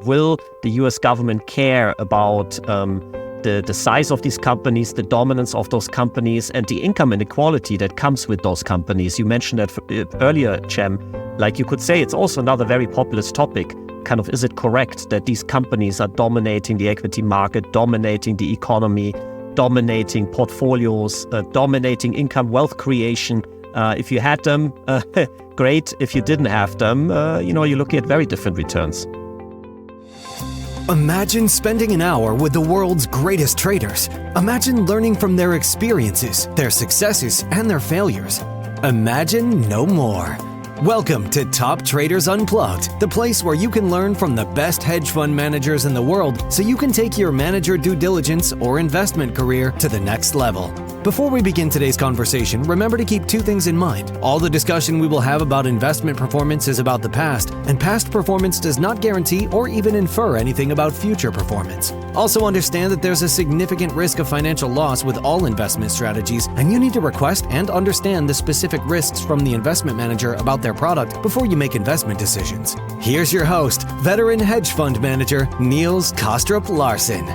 Will the US government care about the size of these companies, the dominance of those companies, and the income inequality that comes with those companies? You mentioned that earlier, Cem. Like, you could say it's also another very populist topic. Kind of, is it correct that these companies are dominating the equity market, dominating the economy, dominating portfolios, dominating income, wealth creation? If you had them, great. If you didn't have them, you're looking at very different returns. Imagine spending an hour with the world's greatest traders. Imagine learning from their experiences, their successes, and their failures. Imagine no more. Welcome to Top Traders Unplugged, the place where you can learn from the best hedge fund managers in the world so you can take your manager due diligence or investment career to the next level. Before we begin today's conversation, remember to keep two things in mind. All the discussion we will have about investment performance is about the past, and past performance does not guarantee or even infer anything about future performance. Also understand that there's a significant risk of financial loss with all investment strategies, and you need to request and understand the specific risks from the investment manager about their product before you make investment decisions. Here's your host, veteran hedge fund manager Niels Kaastrup Larsen.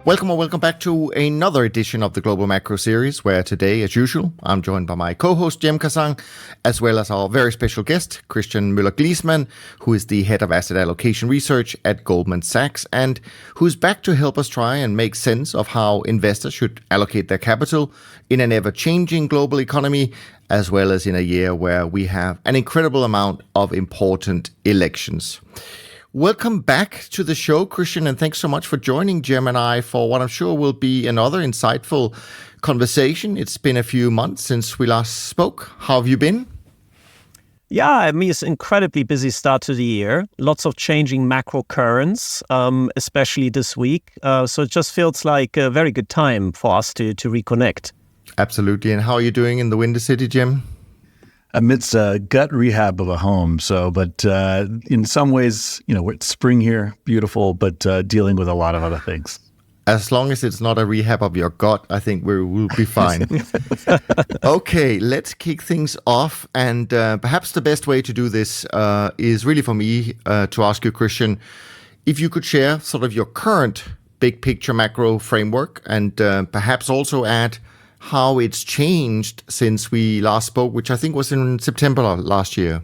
Welcome back to another edition of the Global Macro Series, where today, as usual, I'm joined by my co-host Cem Kasang, as well as our very special guest, Christian Mueller Glissmann, who is the head of asset allocation research at Goldman Sachs, and who's back to help us try and make sense of how investors should allocate their capital in an ever-changing global economy, as well as in a year where we have an incredible amount of important elections. Welcome back to the show, Christian, and thanks so much for joining Cem and I for what I'm sure will be another insightful conversation. It's been a few months since we last spoke. How have you been? Yeah, I mean, it's an incredibly busy start to the year. Lots of changing macro currents, especially this week. So it just feels like a very good time for us to reconnect. Absolutely. And how are you doing in the Windy City, Cem? Amidst a gut rehab of a home. But in some ways, it's spring here, beautiful, but dealing with a lot of other things. As long as it's not a rehab of your gut, I think we'll be fine. Okay, let's kick things off. And perhaps the best way to do this is really for me to ask you, Christian, if you could share sort of your current big picture macro framework and perhaps also add how it's changed since we last spoke, which I think was in September last year.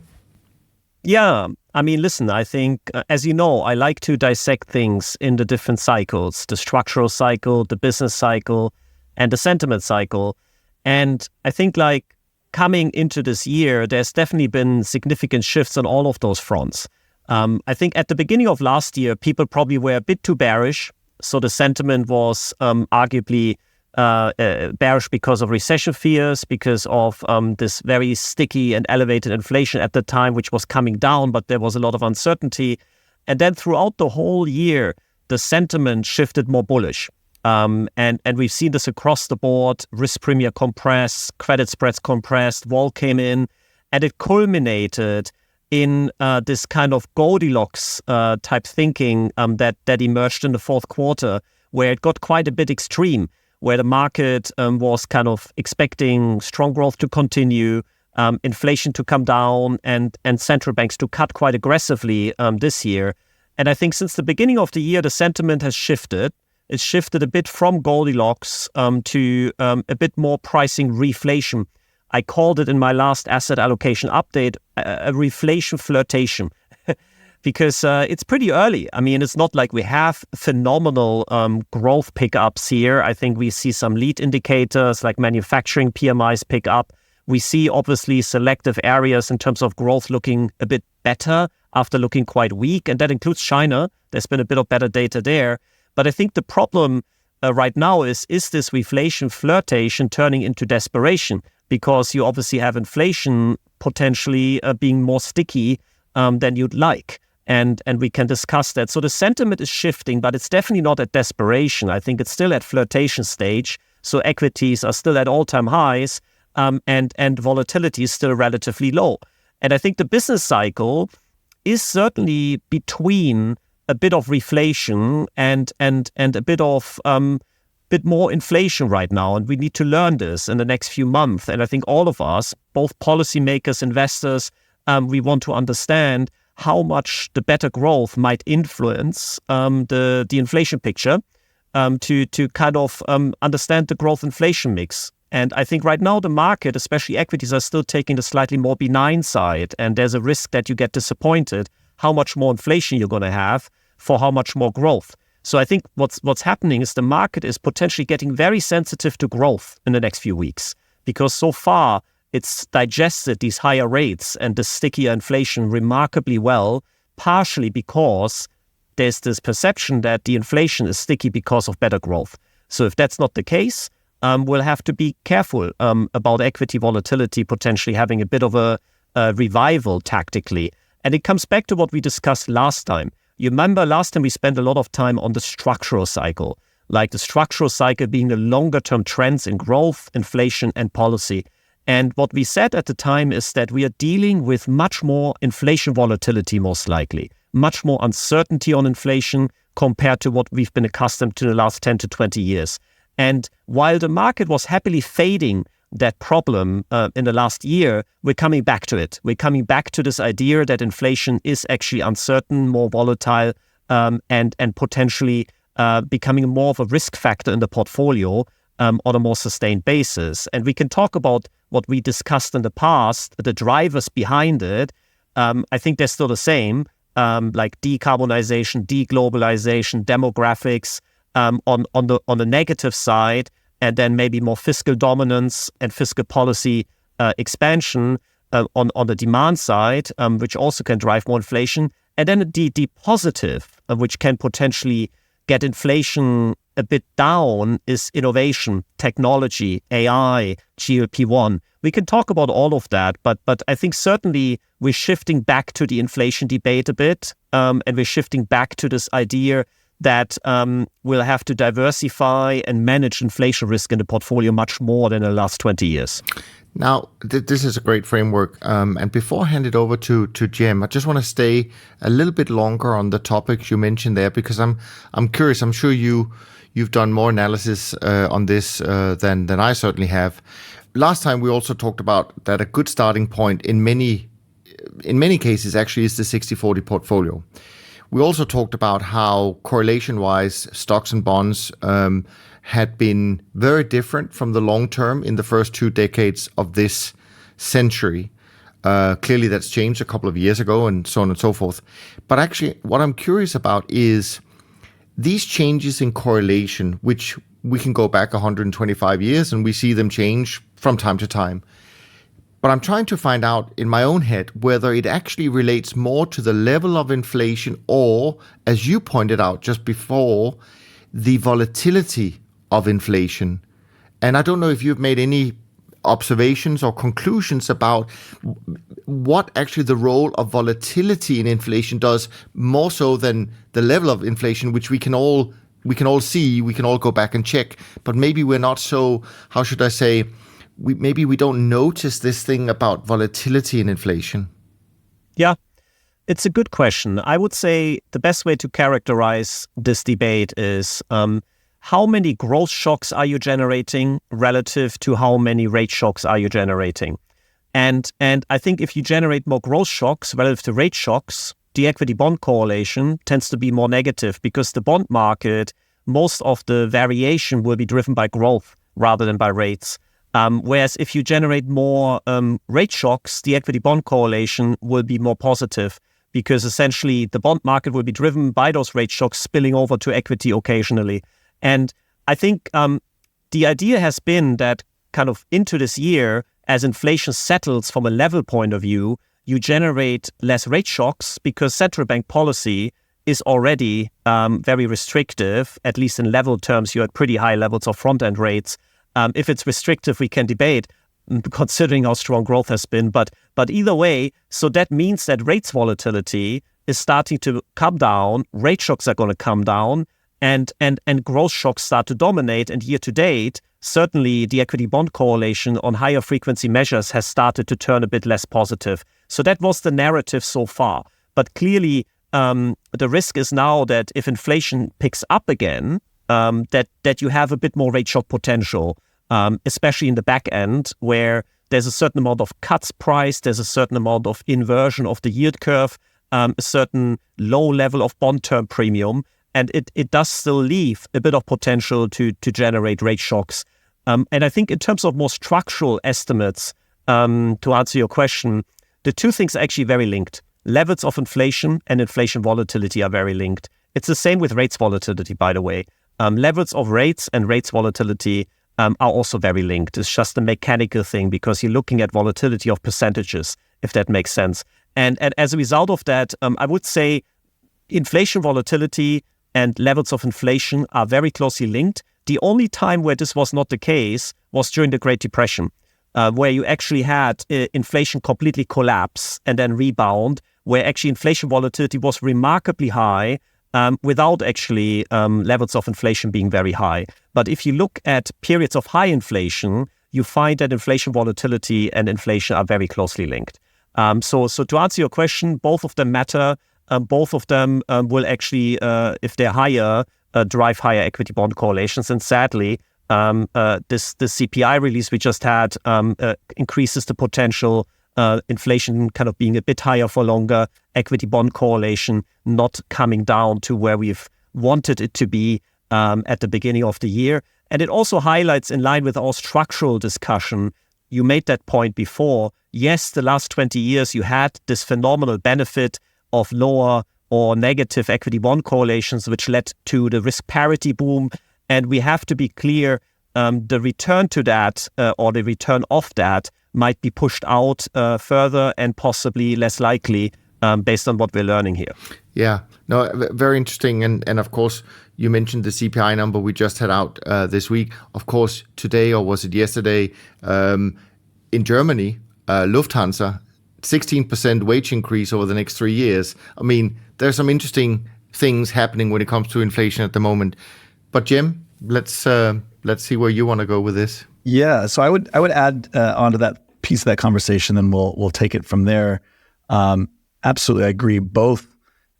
Yeah, I mean, listen, I think, as you know, I like to dissect things in the different cycles, the structural cycle, the business cycle, and the sentiment cycle. And I think, like, coming into this year, there's definitely been significant shifts on all of those fronts. I think at the beginning of last year, people probably were a bit too bearish. So the sentiment was arguably bearish because of recession fears, because of this very sticky and elevated inflation at the time, which was coming down, but there was a lot of uncertainty. And then throughout the whole year, the sentiment shifted more bullish. And we've seen this across the board. Risk premia compressed, credit spreads compressed, vol came in, and it culminated in this kind of Goldilocks type thinking that emerged in the fourth quarter, where it got quite a bit extreme, where the market was kind of expecting strong growth to continue, inflation to come down, and central banks to cut quite aggressively this year. And I think since the beginning of the year, the sentiment has shifted. It's shifted a bit from Goldilocks to a bit more pricing reflation. I called it in my last asset allocation update a reflation flirtation. Because it's pretty early. I mean, it's not like we have phenomenal growth pickups here. I think we see some lead indicators like manufacturing PMIs pick up. We see obviously selective areas in terms of growth looking a bit better after looking quite weak. And that includes China. There's been a bit of better data there. But I think the problem right now is this reflation flirtation turning into desperation? Because you obviously have inflation potentially being more sticky than you'd like. And we can discuss that. So the sentiment is shifting, but it's definitely not at desperation. I think it's still at flirtation stage. So equities are still at all-time highs, and volatility is still relatively low. And I think the business cycle is certainly between a bit of reflation and a bit of bit more inflation right now. And we need to learn this in the next few months. And I think all of us, both policymakers, investors, we want to understand how much the better growth might influence the inflation picture, to kind of understand the growth inflation mix. And I think right now the market, especially equities, are still taking the slightly more benign side. And there's a risk that you get disappointed how much more inflation you're going to have for how much more growth. So I think what's happening is the market is potentially getting very sensitive to growth in the next few weeks, because so far it's digested these higher rates and the stickier inflation remarkably well, partially because there's this perception that the inflation is sticky because of better growth. So if that's not the case, we'll have to be careful about equity volatility potentially having a bit of a revival tactically. And it comes back to what we discussed last time. You remember last time we spent a lot of time on the structural cycle, like the structural cycle being the longer-term trends in growth, inflation, and policy. And what we said at the time is that we are dealing with much more inflation volatility, most likely, much more uncertainty on inflation compared to what we've been accustomed to the last 10 to 20 years. And while the market was happily fading that problem in the last year, we're coming back to it. We're coming back to this idea that inflation is actually uncertain, more volatile, and potentially becoming more of a risk factor in the portfolio on a more sustained basis. And we can talk about what we discussed in the past, the drivers behind it. I think they're still the same, like decarbonization, deglobalization, demographics on the negative side, and then maybe more fiscal dominance and fiscal policy expansion on the demand side, which also can drive more inflation. And then the positive, which can potentially get inflation a bit down, is innovation, technology, AI, GLP-1. We can talk about all of that, but I think certainly we're shifting back to the inflation debate a bit, and we're shifting back to this idea that we'll have to diversify and manage inflation risk in the portfolio much more than in the last 20 years. Now, this is a great framework. And before I hand it over to Cem, I just want to stay a little bit longer on the topics you mentioned there, because I'm curious. I'm sure you've done more analysis on this than I certainly have. Last time we also talked about that a good starting point in many cases actually is the 60-40 portfolio. We also talked about how correlation-wise stocks and bonds had been very different from the long term in the first 2 decades of this century. Clearly that's changed a couple of years ago and so on and so forth. But actually what I'm curious about is these changes in correlation, which we can go back 125 years and we see them change from time to time. But I'm trying to find out in my own head whether it actually relates more to the level of inflation or, as you pointed out just before, the volatility of inflation. And I don't know if you've made any observations or conclusions about what actually the role of volatility in inflation does, more so than the level of inflation, which we can all see, we can all go back and check. But maybe we're not so, how should I say, maybe we don't notice this thing about volatility in inflation. Yeah, it's a good question. I would say the best way to characterize this debate is how many growth shocks are you generating relative to how many rate shocks are you generating? And I think if you generate more growth shocks relative to rate shocks, the equity bond correlation tends to be more negative, because the bond market, most of the variation will be driven by growth rather than by rates. Whereas if you generate more rate shocks, the equity bond correlation will be more positive, because essentially the bond market will be driven by those rate shocks spilling over to equity occasionally. And I think the idea has been that kind of into this year, as inflation settles from a level point of view, you generate less rate shocks because central bank policy is already very restrictive. At least in level terms, you're at pretty high levels of front-end rates. If it's restrictive, we can debate, considering how strong growth has been. But either way, so that means that rates volatility is starting to come down, rate shocks are going to come down, and growth shocks start to dominate. And year to date, certainly the equity bond correlation on higher frequency measures has started to turn a bit less positive. So that was the narrative so far. But clearly, the risk is now that if inflation picks up again, that you have a bit more rate shock potential, especially in the back end, where there's a certain amount of cuts priced, there's a certain amount of inversion of the yield curve, a certain low level of bond term premium, and it does still leave a bit of potential to generate rate shocks. And I think in terms of more structural estimates, to answer your question, the two things are actually very linked. Levels of inflation and inflation volatility are very linked. It's the same with rates volatility, by the way. Levels of rates and rates volatility are also very linked. It's just a mechanical thing because you're looking at volatility of percentages, if that makes sense. And as a result of that, I would say inflation volatility and levels of inflation are very closely linked. The only time where this was not the case was during the Great Depression, where you actually had inflation completely collapse and then rebound, where actually inflation volatility was remarkably high without actually levels of inflation being very high. But if you look at periods of high inflation, you find that inflation volatility and inflation are very closely linked. So to answer your question, both of them matter. Both of them will actually, if they're higher, drive higher equity bond correlations. And sadly, this CPI release we just had increases the potential inflation kind of being a bit higher for longer, equity bond correlation not coming down to where we've wanted it to be at the beginning of the year. And it also highlights, in line with our structural discussion, you made that point before. Yes, the last 20 years you had this phenomenal benefit of lower or negative equity bond correlations, which led to the risk parity boom. And we have to be clear, the return to that or the return of that might be pushed out further and possibly less likely based on what we're learning here. Yeah, no, very interesting. And of course, you mentioned the CPI number we just had out this week. Of course, today, or was it yesterday, in Germany, Lufthansa, 16% wage increase over the next 3 years. I mean, there's some interesting things happening when it comes to inflation at the moment. But Cem, let's see where you want to go with this. Yeah, so I would add onto that piece of that conversation, then we'll take it from there. Absolutely, I agree.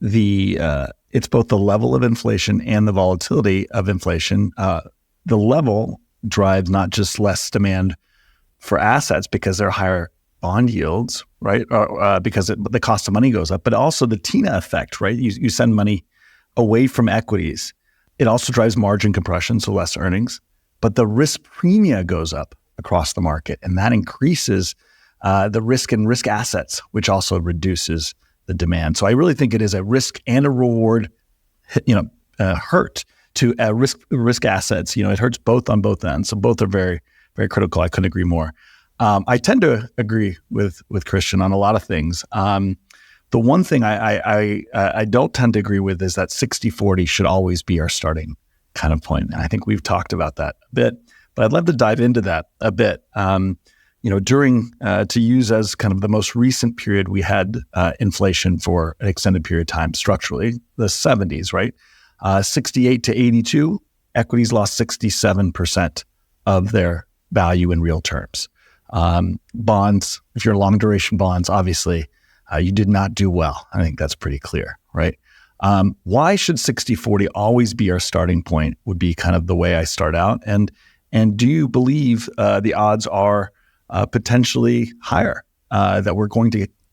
It's both the level of inflation and the volatility of inflation. The level drives not just less demand for assets because they're higher bond yields, right? Because the cost of money goes up, but also the TINA effect, right? You send money away from equities. It also drives margin compression, so less earnings, but the risk premia goes up across the market, and that increases the risk in risk assets, which also reduces the demand. So I really think it is a risk and a reward, hurt to risk assets. It hurts both on both ends. So both are very, very critical. I couldn't agree more. I tend to agree with Christian on a lot of things. The one thing I don't tend to agree with is that 60-40 should always be our starting kind of point. And I think we've talked about that a bit, but I'd love to dive into that a bit. During to use as kind of the most recent period, we had inflation for an extended period of time structurally, the 70s, right? 68 to 82, equities lost 67% of their value in real terms. Bonds, if you're long duration bonds, obviously you did not do well. I think that's pretty clear, right? Why should 60-40 always be our starting point would be kind of the way I start out. And do you believe the odds are potentially higher that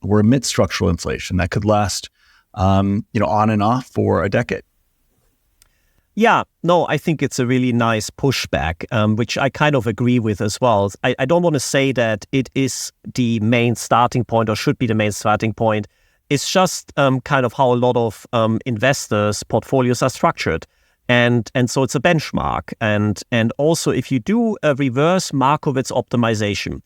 we're amid structural inflation that could last, on and off for a decade? Yeah, no, I think it's a really nice pushback, which I kind of agree with as well. I don't want to say that it is the main starting point or should be the main starting point. It's just kind of how a lot of investors' portfolios are structured. And so it's a benchmark. And also, if you do a reverse Markowitz optimization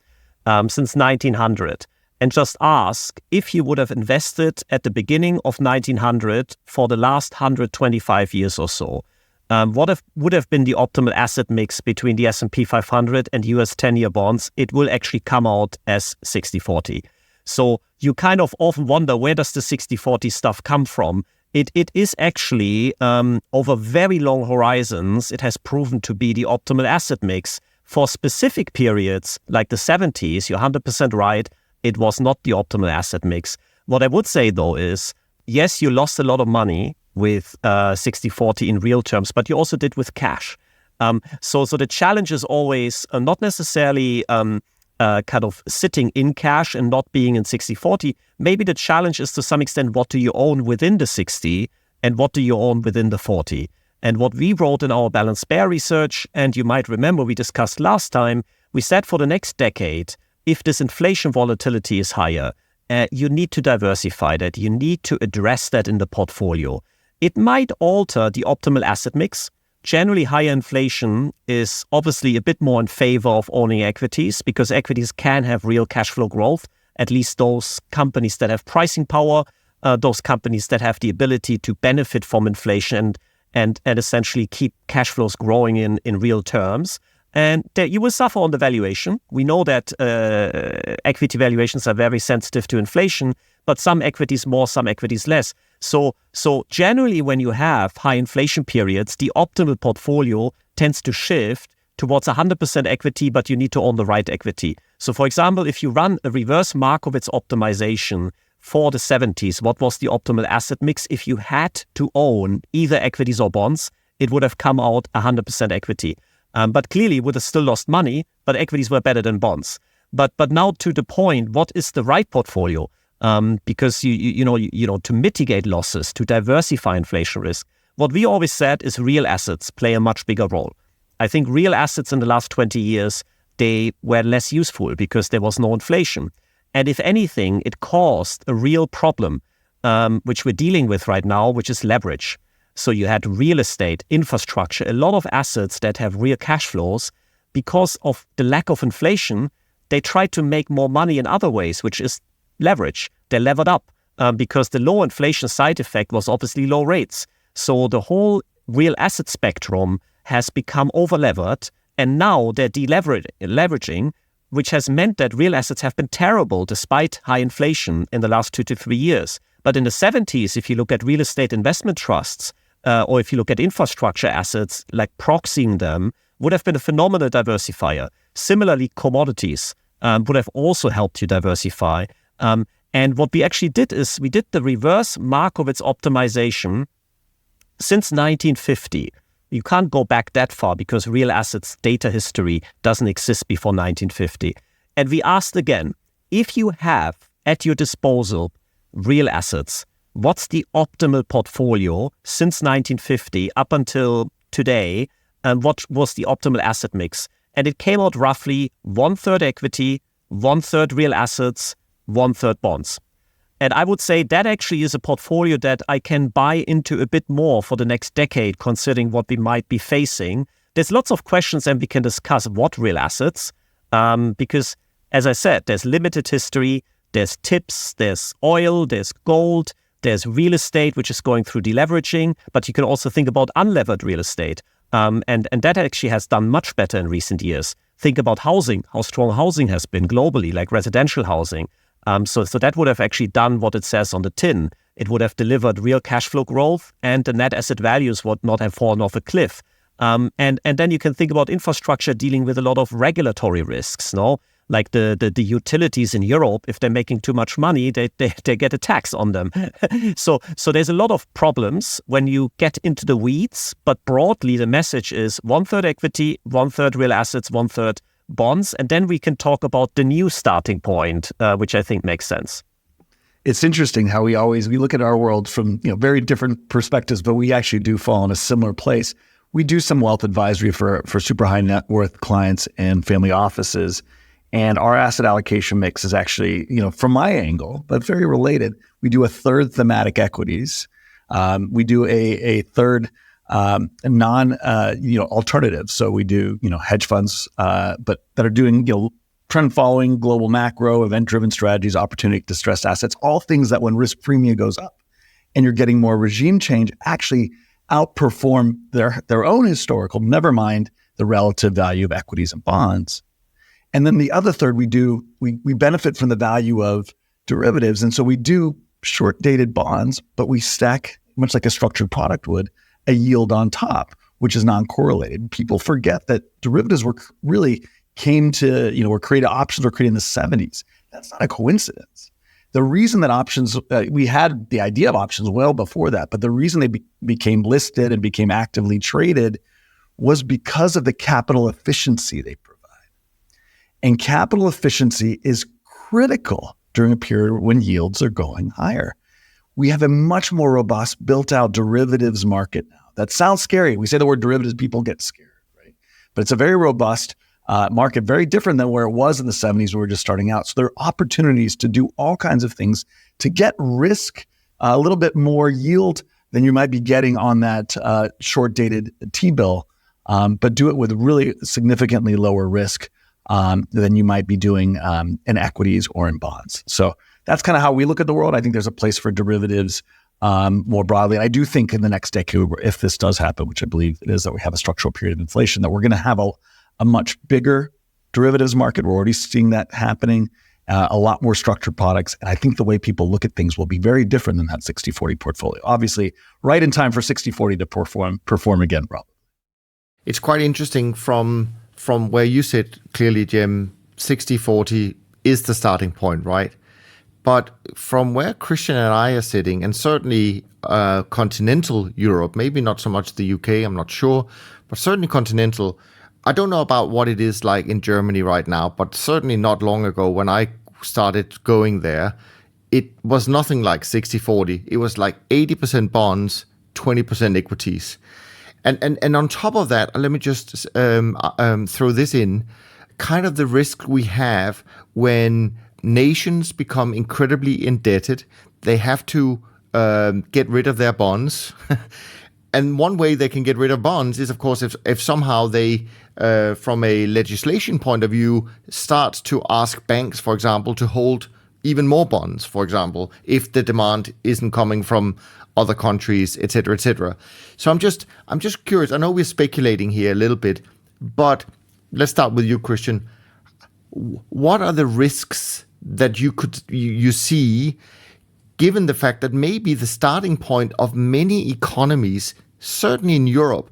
since 1900, and just ask if you would have invested at the beginning of 1900 for the last 125 years or so, what would have been the optimal asset mix between the S&P 500 and US 10-year bonds? It will actually come out as 60-40. So you kind of often wonder, where does the 60-40 stuff come from? It is actually, over very long horizons, it has proven to be the optimal asset mix. For specific periods, like the 70s, you're 100% right, it was not the optimal asset mix. What I would say, though, is, yes, you lost a lot of money with 60-40 in real terms, but you also did with cash. So the challenge is always not necessarily kind of sitting in cash and not being in 60-40, maybe the challenge is to some extent, what do you own within the 60 and what do you own within the 40? And what we wrote in our balanced bear research, and you might remember we discussed last time, we said for the next decade, if this inflation volatility is higher, you need to diversify that. You need to address that in the portfolio. It might alter the optimal asset mix. Generally, higher inflation is obviously a bit more in favor of owning equities because equities can have real cash flow growth, at least those companies that have pricing power, those companies that have the ability to benefit from inflation and essentially keep cash flows growing in real terms. And that you will suffer on the valuation. We know that equity valuations are very sensitive to inflation, but some equities more, some equities less. So generally, when you have high inflation periods, the optimal portfolio tends to shift towards 100% equity, but you need to own the right equity. So for example, if you run a reverse Markowitz optimization for the 70s, what was the optimal asset mix? If you had to own either equities or bonds, it would have come out 100% equity. But clearly would have still lost money, but equities were better than bonds. But now to the point, what is the right portfolio? Because you know to mitigate losses, to diversify inflation risk, what we always said is real assets play a much bigger role. I think real assets in the last 20 years, they were less useful because there was no inflation. And if anything, it caused a real problem, which we're dealing with right now, which is leverage. So you had real estate, infrastructure, a lot of assets that have real cash flows. Because of the lack of inflation, they try to make more money in other ways, which is leverage. They levered up because the low inflation side effect was obviously low rates. So the whole real asset spectrum has become over-levered, and now they're leveraging, which has meant that real assets have been terrible despite high inflation in the last 2 to 3 years. But in the 70s, if you look at real estate investment trusts, or if you look at infrastructure assets, like proxying them, would have been a phenomenal diversifier. Similarly, commodities would have also helped you diversify. And what we actually did is we did the reverse Markowitz optimization since 1950. You can't go back that far because real assets data history doesn't exist before 1950. And we asked again, if you have at your disposal real assets, what's the optimal portfolio since 1950 up until today, and what was the optimal asset mix? And it came out roughly 1/3 equity, 1/3 real assets, 1/3 bonds. And I would say that actually is a portfolio that I can buy into a bit more for the next decade, considering what we might be facing. There's lots of questions, and we can discuss what real assets, because as I said, there's limited history, there's tips, there's oil, there's gold, there's real estate, which is going through deleveraging, but you can also think about unlevered real estate. And that actually has done much better in recent years. Think about housing, how strong housing has been globally, like residential housing. So that would have actually done what it says on the tin. It would have delivered real cash flow growth, and the net asset values would not have fallen off a cliff. And then you can think about infrastructure dealing with a lot of regulatory risks, no? Like the utilities in Europe, if they're making too much money, they get a tax on them. So there's a lot of problems when you get into the weeds, but broadly the message is 1/3 equity, 1/3 real assets, 1/3 bonds, and then we can talk about the new starting point, which I think makes sense. It's interesting how we look at our world from very different perspectives, but we actually do fall in a similar place. We do some wealth advisory for super high net worth clients and family offices. And our asset allocation mix is actually, from my angle, but very related. We do 1/3 thematic equities. We do a third alternatives. So we do, hedge funds, but that are doing, trend following, global macro, event driven strategies, opportunistic distressed assets, all things that when risk premium goes up and you're getting more regime change actually outperform their own historical, never mind the relative value of equities and bonds. And then the other third we benefit from the value of derivatives. And so we do short dated bonds, but we stack, much like a structured product would, a yield on top, which is non-correlated. People forget that derivatives were created options were created in the 70s. That's not a coincidence. The reason that options, we had the idea of options well before that, but the reason they became listed and became actively traded was because of the capital efficiency they provide. And capital efficiency is critical during a period when yields are going higher. We have a much more robust, built-out derivatives market now. That sounds scary. We say the word derivatives, people get scared, right? But it's a very robust market, very different than where it was in the 70s when we were just starting out. So there are opportunities to do all kinds of things to get risk, a little bit more yield than you might be getting on that short-dated T-bill, but do it with really significantly lower risk than you might be doing in equities or in bonds. So that's kind of how we look at the world. I think there's a place for derivatives more broadly. And I do think in the next decade, if this does happen, which I believe it is, that we have a structural period of inflation, that we're going to have a much bigger derivatives market. We're already seeing that happening, a lot more structured products. And I think the way people look at things will be very different than that 60-40 portfolio. Obviously, right in time for 60-40 to perform again, probably. It's quite interesting from where you sit, clearly, Jim, 60-40 is the starting point, right? But from where Christian and I are sitting, and certainly continental Europe, maybe not so much the UK, I'm not sure, but certainly continental, I don't know about what it is like in Germany right now, but certainly not long ago when I started going there, it was nothing like 60-40. It was like 80% bonds, 20% equities. And on top of that, let me just throw this in, kind of the risk we have when nations become incredibly indebted. They have to get rid of their bonds. And one way they can get rid of bonds is, of course, if somehow they, from a legislation point of view, start to ask banks, for example, to hold even more bonds, for example, if the demand isn't coming from other countries, et cetera, et cetera. So I'm just curious. I know we're speculating here a little bit, but let's start with you, Christian. What are the risks that you see, given the fact that maybe the starting point of many economies, certainly in Europe,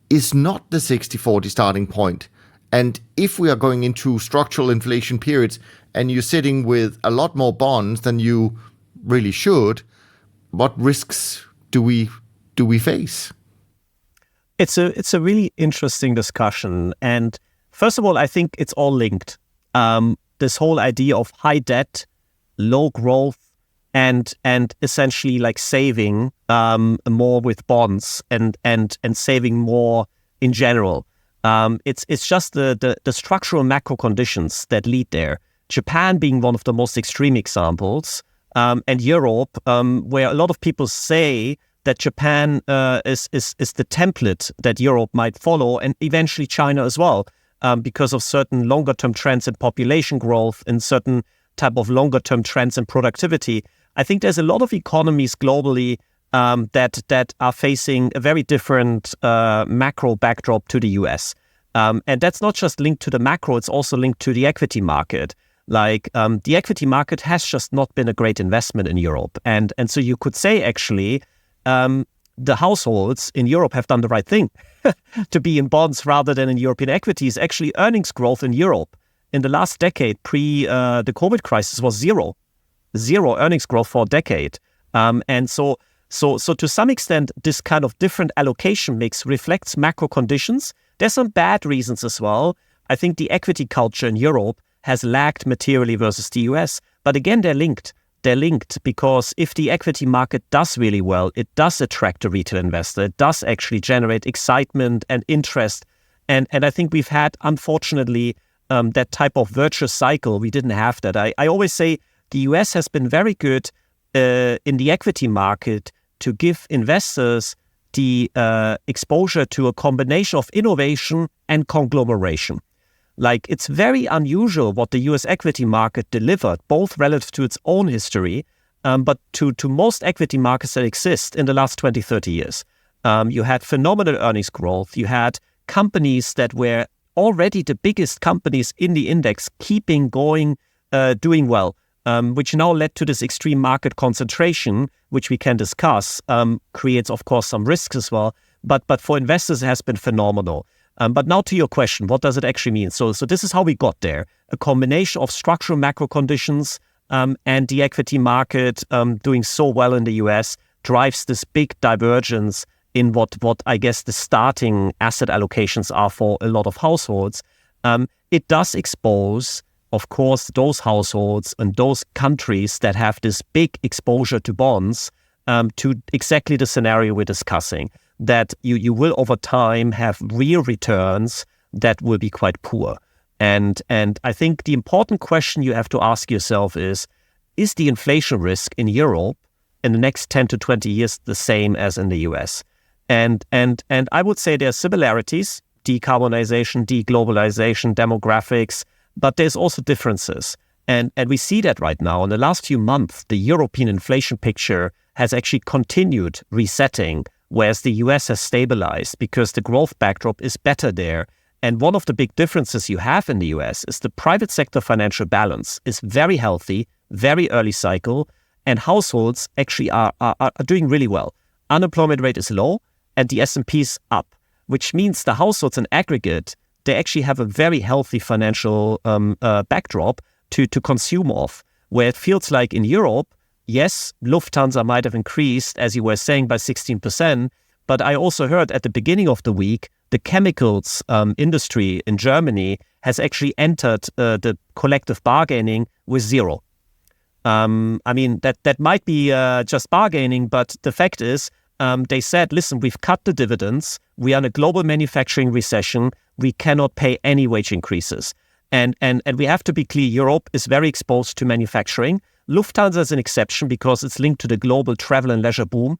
is not the 60-40 starting point? And if we are going into structural inflation periods and you're sitting with a lot more bonds than you really should, what risks do we face? It's a really interesting discussion. And first of all, I think it's all linked. This whole idea of high debt, low growth, and essentially like saving more with bonds and saving more in general. It's just the structural macro conditions that lead there. Japan being one of the most extreme examples, and Europe, where a lot of people say that Japan is the template that Europe might follow, and eventually China as well. Because of certain longer-term trends in population growth and certain type of longer-term trends in productivity. I think there's a lot of economies globally that are facing a very different macro backdrop to the US. And that's not just linked to the macro, it's also linked to the equity market. Like the equity market has just not been a great investment in Europe. And so you could say actually the households in Europe have done the right thing to be in bonds rather than in European equities. Actually, earnings growth in Europe in the last decade, pre the COVID crisis, was zero earnings growth for a decade. And so to some extent, this kind of different allocation mix reflects macro conditions. There's some bad reasons as well. I think the equity culture in Europe has lagged materially versus the US. But again, they're linked. They're linked because if the equity market does really well, it does attract a retail investor. It does actually generate excitement and interest. And I think we've had, unfortunately, that type of virtuous cycle. We didn't have that. I always say the US has been very good in the equity market to give investors the exposure to a combination of innovation and conglomeration. Like, it's very unusual what the US equity market delivered, both relative to its own history, but to most equity markets that exist in the last 20, 30 years. You had phenomenal earnings growth. You had companies that were already the biggest companies in the index keeping going, doing well, which now led to this extreme market concentration, which we can discuss, creates, of course, some risks as well. But for investors, it has been phenomenal. But now to your question, what does it actually mean? So this is how we got there. A combination of structural macro conditions and the equity market doing so well in the US drives this big divergence in what I guess the starting asset allocations are for a lot of households. And it does expose, of course, those households and those countries that have this big exposure to bonds to exactly the scenario we're discussing, that you will over time have real returns that will be quite poor. And I think the important question you have to ask yourself is the inflation risk in Europe in the next 10 to 20 years the same as in the US? And I would say there are similarities: decarbonization, deglobalization, demographics, but there's also differences. And we see that right now. In the last few months, the European inflation picture has actually continued resetting, whereas the US has stabilized because the growth backdrop is better there. And one of the big differences you have in the US is the private sector financial balance is very healthy, very early cycle, and households actually are doing really well. Unemployment rate is low, and the S&P is up, which means the households in aggregate, they actually have a very healthy financial backdrop to consume off, where it feels like in Europe, yes, Lufthansa might have increased, as you were saying, by 16%, but I also heard at the beginning of the week, the chemicals industry in Germany has actually entered the collective bargaining with zero. I mean, that might be just bargaining, but the fact is, they said, listen, we've cut the dividends. We are in a global manufacturing recession. We cannot pay any wage increases. And we have to be clear, Europe is very exposed to manufacturing. Lufthansa is an exception because it's linked to the global travel and leisure boom,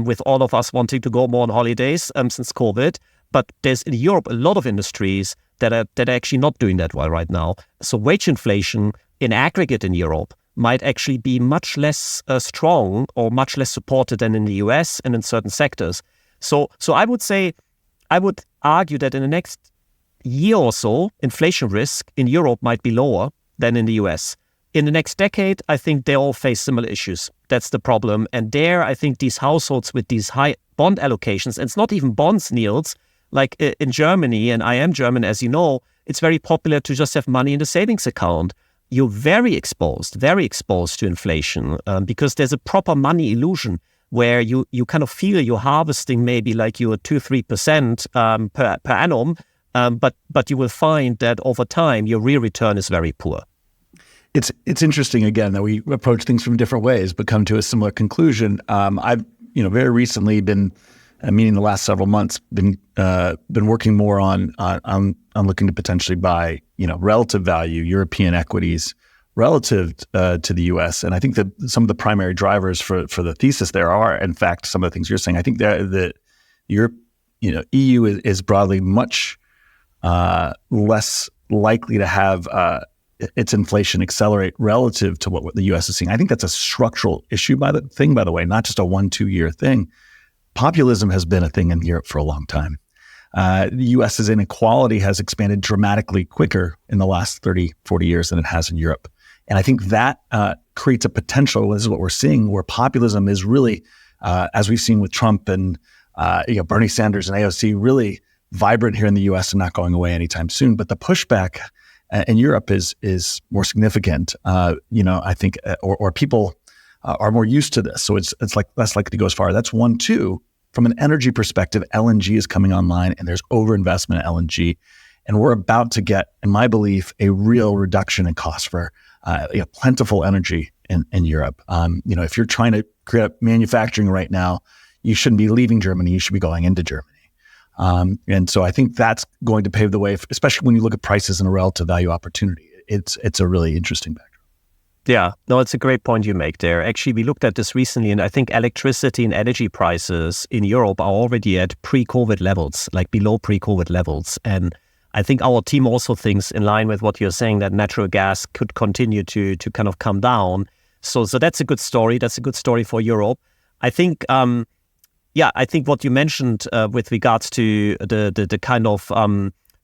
with all of us wanting to go more on holidays since COVID. But there's in Europe a lot of industries that are actually not doing that well right now. So wage inflation in aggregate in Europe might actually be much less strong or much less supported than in the US and in certain sectors. So I would argue that in the next year or so, inflation risk in Europe might be lower than in the US. In the next decade, I think they all face similar issues. That's the problem. And there, I think these households with these high bond allocations, and it's not even bonds, Niels, like in Germany, and I am German, as you know, it's very popular to just have money in the savings account. You're very exposed to inflation because there's a proper money illusion where you kind of feel you're harvesting maybe like you're 2-3% per annum, but you will find that over time your real return is very poor. It's interesting again that we approach things from different ways, but come to a similar conclusion. I've very recently been, meaning the last several months, been working more on looking to potentially buy relative value European equities relative to the U.S. And I think that some of the primary drivers for the thesis there are, in fact, some of the things you're saying. I think that the EU is broadly much less likely to have its inflation accelerate relative to what the U.S. is seeing. I think that's a structural issue by the way, not just a 1-2 year thing. Populism has been a thing in Europe for a long time. The U.S.'s inequality has expanded dramatically quicker in the last 30, 40 years than it has in Europe. And I think that creates a potential, this is what we're seeing, where populism is really, as we've seen with Trump and Bernie Sanders and AOC, really vibrant here in the U.S. and not going away anytime soon. But the pushback in Europe is more significant, I think, or people are more used to this. So it's like less likely to go as far. That's 1. 2, from an energy perspective, LNG is coming online and there's overinvestment in LNG. And we're about to get, in my belief, a real reduction in cost for plentiful energy in Europe. If you're trying to create manufacturing right now, you shouldn't be leaving Germany. You should be going into Germany. And so I think that's going to pave the way, especially when you look at prices and a relative value opportunity. It's a really interesting backdrop. Yeah, no, it's a great point you make there. Actually, we looked at this recently, and I think electricity and energy prices in Europe are already at pre-COVID levels, like below pre-COVID levels. And I think our team also thinks, in line with what you're saying, that natural gas could continue to kind of come down. So that's a good story. That's a good story for Europe. I think, I think what you mentioned with regards to the kind of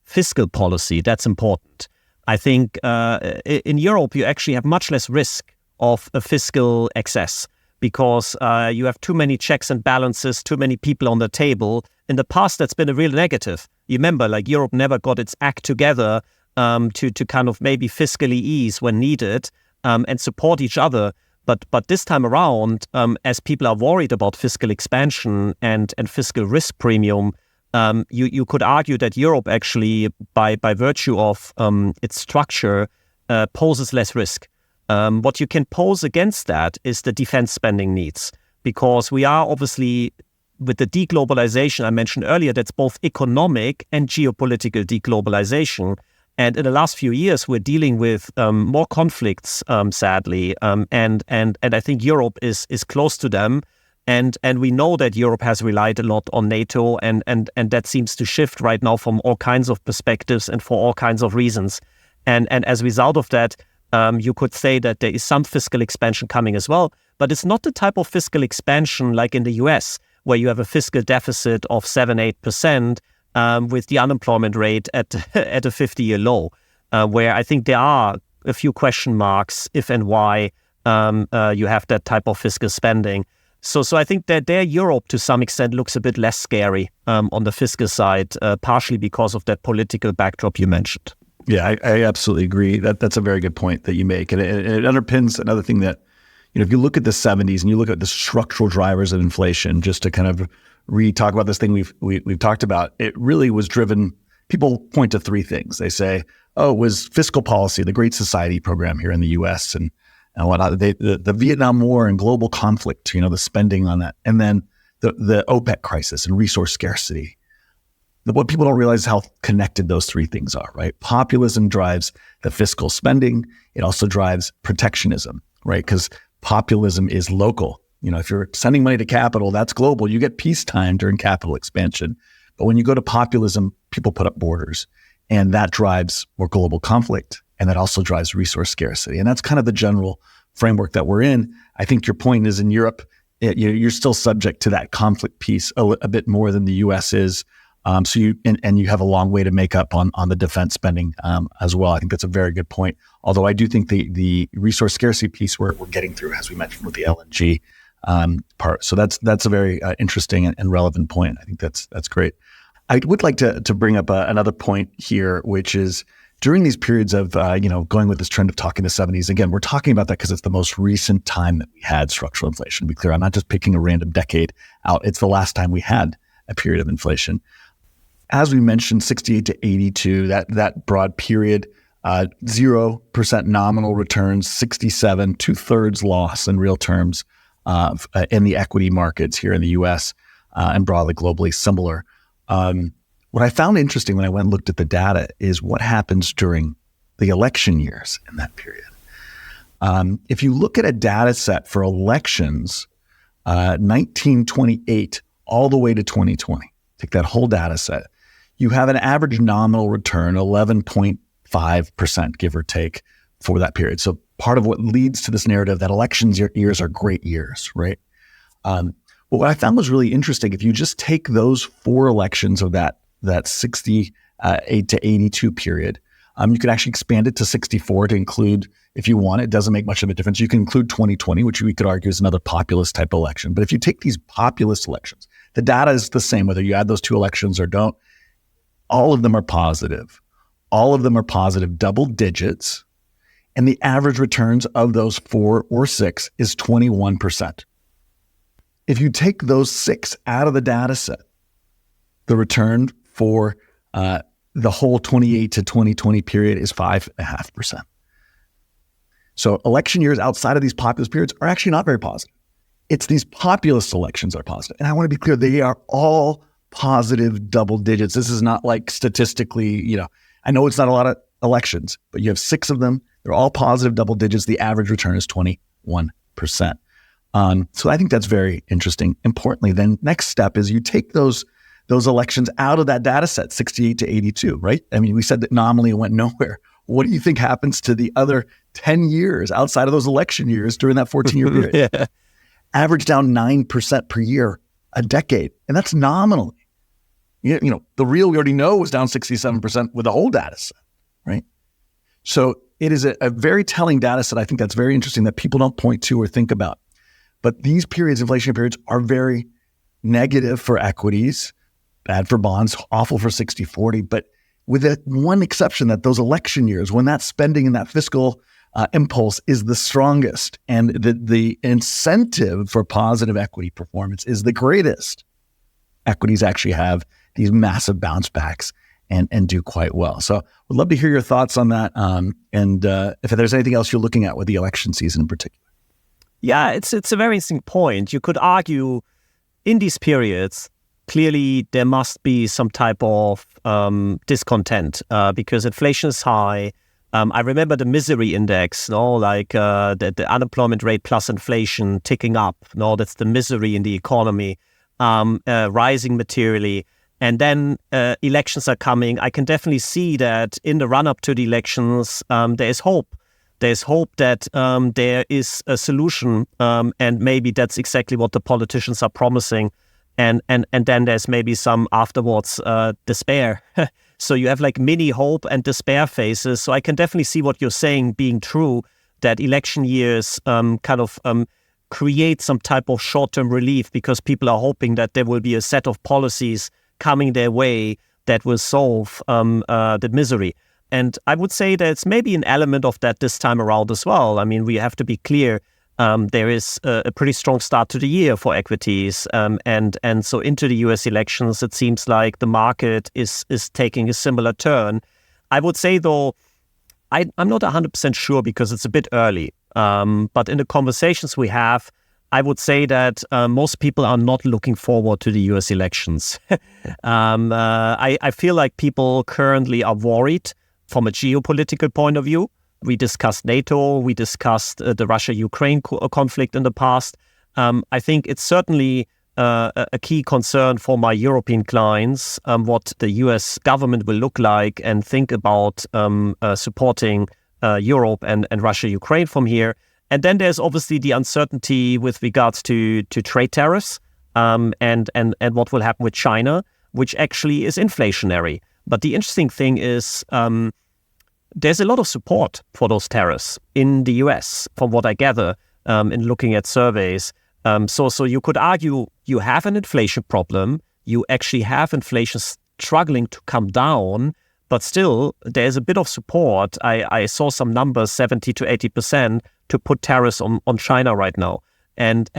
fiscal policy, that's important. I think in Europe, you actually have much less risk of a fiscal excess because you have too many checks and balances, too many people on the table. In the past, that's been a real negative. You remember, like Europe never got its act together to kind of maybe fiscally ease when needed and support each other. But this time around, as people are worried about fiscal expansion and fiscal risk premium, you could argue that Europe actually, by virtue of its structure, poses less risk. What you can pose against that is the defense spending needs, because we are obviously, with the deglobalization I mentioned earlier, that's both economic and geopolitical deglobalization. And in the last few years, we're dealing with more conflicts, sadly, and I think Europe is close to them. And we know that Europe has relied a lot on NATO, and that seems to shift right now from all kinds of perspectives and for all kinds of reasons. And as a result of that, you could say that there is some fiscal expansion coming as well, but it's not the type of fiscal expansion like in the US, where you have a fiscal deficit of 7-8%, with the unemployment rate at a 50-year low, where I think there are a few question marks if and why you have that type of fiscal spending. So I think that Europe, to some extent, looks a bit less scary on the fiscal side, partially because of that political backdrop you mentioned. Yeah, I absolutely agree. That's a very good point that you make. And it underpins another thing that, if you look at the 70s and you look at the structural drivers of inflation, just to kind of talk about this thing we've talked about, it really was driven, people point to three things. They say, it was fiscal policy, the Great Society program here in the US and whatnot, the Vietnam War and global conflict, the spending on that. And then the OPEC crisis and resource scarcity. What people don't realize is how connected those three things are, right? Populism drives the fiscal spending. It also drives protectionism, right? Because populism is local. If you're sending money to capital, that's global. You get peacetime during capital expansion. But when you go to populism, people put up borders, and that drives more global conflict. And that also drives resource scarcity. And that's kind of the general framework that we're in. I think your point is in Europe, you're still subject to that conflict piece a bit more than the US is. So you have a long way to make up on the defense spending as well. I think that's a very good point. Although I do think the resource scarcity piece we're getting through, as we mentioned with the LNG part. So that's a very interesting and relevant point. I think that's great. I would like to bring up another point here, which is during these periods of going with this trend of talking the 70s. Again, we're talking about that because it's the most recent time that we had structural inflation. To be clear, I'm not just picking a random decade out. It's the last time we had a period of inflation. As we mentioned, 68 to 82, that broad period, 0% nominal returns, 67, 2/3 loss in real terms in the equity markets here in the US and broadly globally similar. What I found interesting when I went and looked at the data is what happens during the election years in that period. If you look at a data set for elections, 1928 all the way to 2020, take that whole data set, you have an average nominal return, 11.5%, give or take, for that period. So part of what leads to this narrative that elections years are great years, right? But what I found was really interesting, if you just take those four elections of that 68 to 82 period, you could actually expand it to 64 to include, if you want, it doesn't make much of a difference. You can include 2020, which we could argue is another populist type election. But if you take these populist elections, the data is the same, whether you add those two elections or don't. All of them are positive. All of them are positive double digits. And the average returns of those 4 or 6 is 21%. If you take those 6 out of the data set, the return for the whole 28 to 2020 period is 5.5%. So election years outside of these populist periods are actually not very positive. It's these populist elections are positive. And I want to be clear, they are all positive double digits. This is not like statistically, I know it's not a lot of elections, but you have 6 of them. They're all positive double digits. The average return is 21%. So I think that's very interesting. Importantly, then next step is you take those elections out of that data set, 68 to 82, right? I mean, we said that nominally it went nowhere. What do you think happens to the other 10 years outside of those election years during that 14-year period? Yeah. Average down 9% per year a decade. And that's nominally. The real we already know was down 67% with the whole data set, right? So it is a very telling data set. I think that's very interesting that people don't point to or think about. But these periods, inflationary periods, are very negative for equities, bad for bonds, awful for 60-40, but with that one exception that those election years, when that spending and that fiscal impulse is the strongest and the incentive for positive equity performance is the greatest, equities actually have these massive bounce backs and do quite well. So we'd love to hear your thoughts on that. And if there's anything else you're looking at with the election season in particular. Yeah, it's a very interesting point. You could argue in these periods, clearly there must be some type of discontent because inflation is high. I remember the misery index, the unemployment rate plus inflation ticking up. That's the misery in the economy, rising materially. And then elections are coming. I can definitely see that in the run-up to the elections, there is hope. There's hope that there is a solution, and maybe that's exactly what the politicians are promising. And then there's maybe some afterwards despair. So you have like mini hope and despair phases. So I can definitely see what you're saying being true, that election years create some type of short-term relief because people are hoping that there will be a set of policies coming their way that will solve the misery. And I would say that it's maybe an element of that this time around as well. I mean, we have to be clear. There is a pretty strong start to the year for equities. And so into the US elections, it seems like the market is taking a similar turn. I would say, though, I'm not 100% sure because it's a bit early. But in the conversations we have, I would say that most people are not looking forward to the US elections. I feel like people currently are worried from a geopolitical point of view. We discussed NATO, we discussed the Russia-Ukraine conflict in the past. I think it's certainly a key concern for my European clients, what the US government will look like and think about supporting Europe and Russia-Ukraine from here. And then there's obviously the uncertainty with regards to trade tariffs and what will happen with China, which actually is inflationary. But the interesting thing is there's a lot of support for those tariffs in the US, from what I gather in looking at surveys. So you could argue you have an inflation problem. You actually have inflation struggling to come down, but still there's a bit of support. I saw some numbers, 70 to 80%, to put tariffs on China right now. And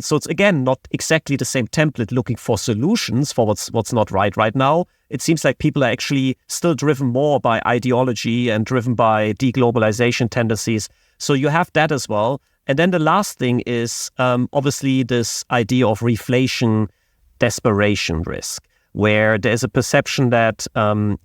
so it's, again, not exactly the same template looking for solutions for what's not right now. It seems like people are actually still driven more by ideology and driven by deglobalization tendencies. So you have that as well. And then the last thing is obviously this idea of reflation desperation risk, where there's a perception that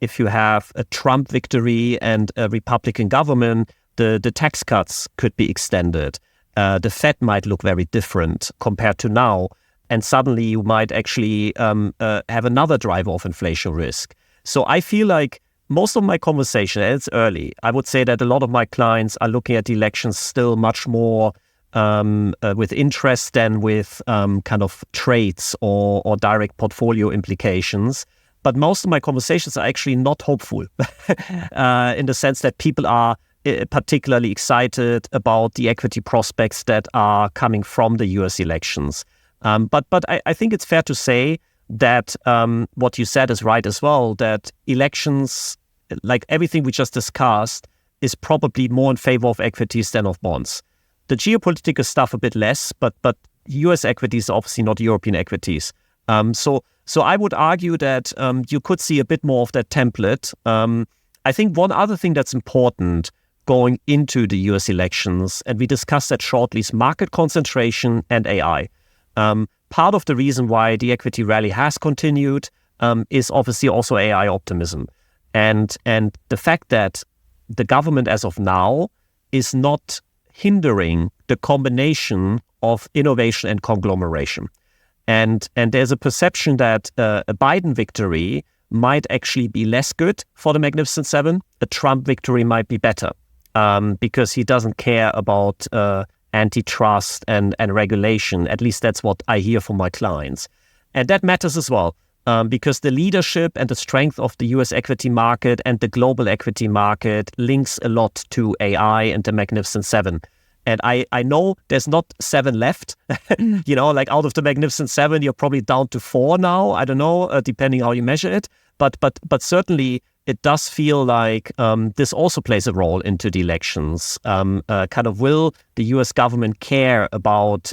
if you have a Trump victory and a Republican government, the tax cuts could be extended. The Fed might look very different compared to now. And suddenly you might actually have another driver of inflation risk. So I feel like most of my conversation, and it's early, I would say that a lot of my clients are looking at the elections still much more with interest than with kind of trades or direct portfolio implications. But most of my conversations are actually not hopeful in the sense that people are particularly excited about the equity prospects that are coming from the US elections. But I think it's fair to say that what you said is right as well, that elections, like everything we just discussed, is probably more in favor of equities than of bonds. The geopolitical stuff a bit less, but US equities are obviously not European equities. So I would argue that you could see a bit more of that template. I think one other thing that's important going into the US elections, and we discussed that shortly, is market concentration and AI. Part of the reason why the equity rally has continued is obviously also AI optimism. And the fact that the government as of now is not hindering the combination of innovation and conglomeration. And there's a perception that a Biden victory might actually be less good for the Magnificent Seven. A Trump victory might be better because he doesn't care about antitrust and regulation. At least that's what I hear from my clients. And that matters as well because the leadership and the strength of the US equity market and the global equity market links a lot to AI and the Magnificent Seven. And I know there's not 7 left. Like out of the Magnificent Seven, you're probably down to 4 now. I don't know, depending how you measure it. But certainly it does feel like this also plays a role into the elections. Will the US government care about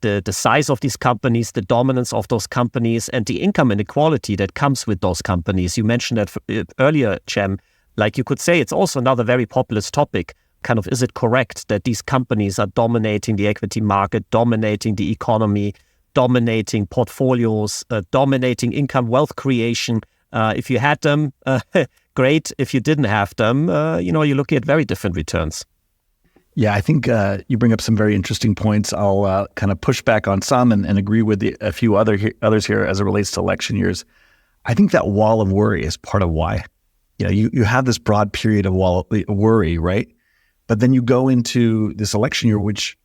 the size of these companies, the dominance of those companies, and the income inequality that comes with those companies. You mentioned that earlier, Cem. Like you could say, it's also another very populist topic. Kind of, is it correct that these companies are dominating the equity market, dominating the economy, dominating portfolios, dominating income, wealth creation? If you had them, great. If you didn't have them, you're looking at very different returns. Yeah, I think you bring up some very interesting points. I'll kind of push back on some and agree with a few others here as it relates to election years. I think that wall of worry is part of why. You have this broad period of worry, right? But then you go into this election year, which,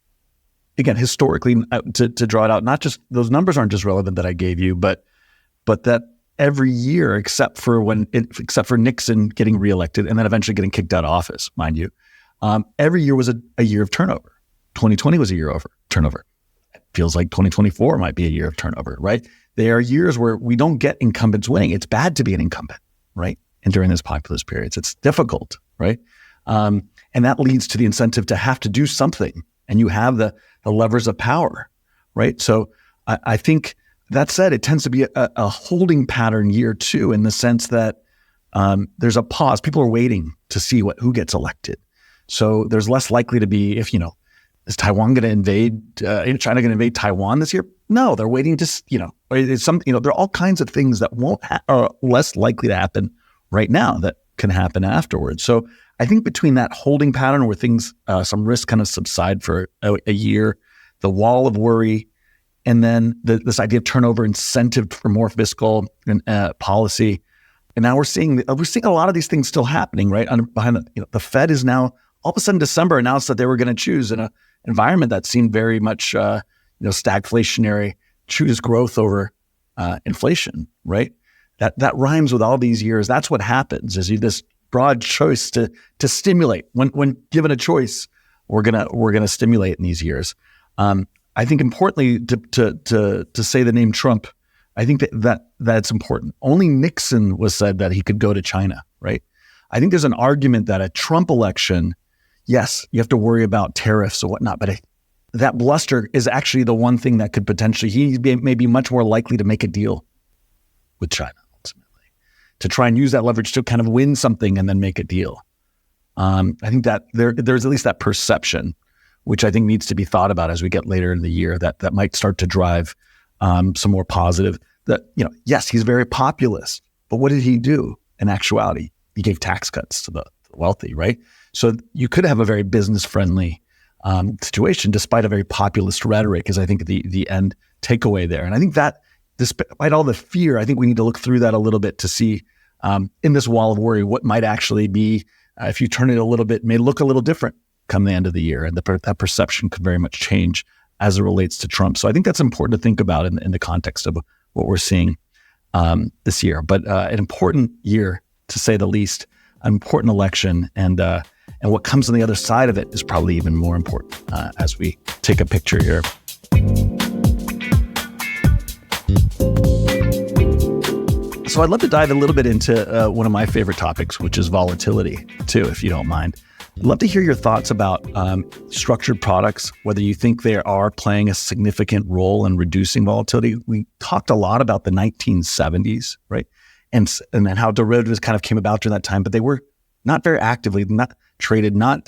again, historically, to draw it out, not just those numbers aren't just relevant that I gave you, but that every year, except for Nixon getting reelected and then eventually getting kicked out of office, mind you, every year was a year of turnover. 2020 was a year of turnover. It feels like 2024 might be a year of turnover, right? There are years where we don't get incumbents winning. It's bad to be an incumbent, right? And during those populist periods, it's difficult, right? And that leads to the incentive to have to do something. And you have the levers of power, right? So I think that said, it tends to be a holding pattern year two, in the sense that there's a pause. People are waiting to see who gets elected. So there's less likely to be, is Taiwan going to invade, China going to invade Taiwan this year? No, they're waiting to, there are all kinds of things that are less likely to happen right now that can happen afterwards. So I think between that holding pattern where things, some risks kind of subside for a year, the wall of worry, and then this idea of turnover incentive for more fiscal policy, and now we're seeing a lot of these things still happening, right? Behind the Fed is now all of a sudden December announced that they were going to choose in an environment that seemed very much stagflationary, choose growth over inflation, right? That rhymes with all these years. That's what happens, is this broad choice to stimulate. When given a choice, we're gonna stimulate in these years. I think importantly to say the name Trump, I think that's important. Only Nixon was said that he could go to China, right? I think there's an argument that a Trump election, yes, you have to worry about tariffs or whatnot, but that bluster is actually the one thing that could potentially, he may be much more likely to make a deal with China ultimately, to try and use that leverage to kind of win something and then make a deal. I think that there's at least that perception, which I think needs to be thought about as we get later in the year, that might start to drive some more positive. That, yes, he's very populist, but what did he do in actuality? He gave tax cuts to the wealthy, right? So you could have a very business-friendly situation despite a very populist rhetoric, is I think the end takeaway there. And I think that despite all the fear, I think we need to look through that a little bit to see in this wall of worry what might actually be, if you turn it a little bit, may look a little different come the end of the year. And that perception could very much change as it relates to Trump. So I think that's important to think about in the context of what we're seeing this year. But an important year, to say the least, an important election, and what comes on the other side of it is probably even more important as we take a picture here. So I'd love to dive a little bit into one of my favorite topics, which is volatility, too, if you don't mind. I'd love to hear your thoughts about structured products, whether you think they are playing a significant role in reducing volatility. We talked a lot about the 1970s, right? And how derivatives kind of came about during that time, but they were not very actively, not traded, not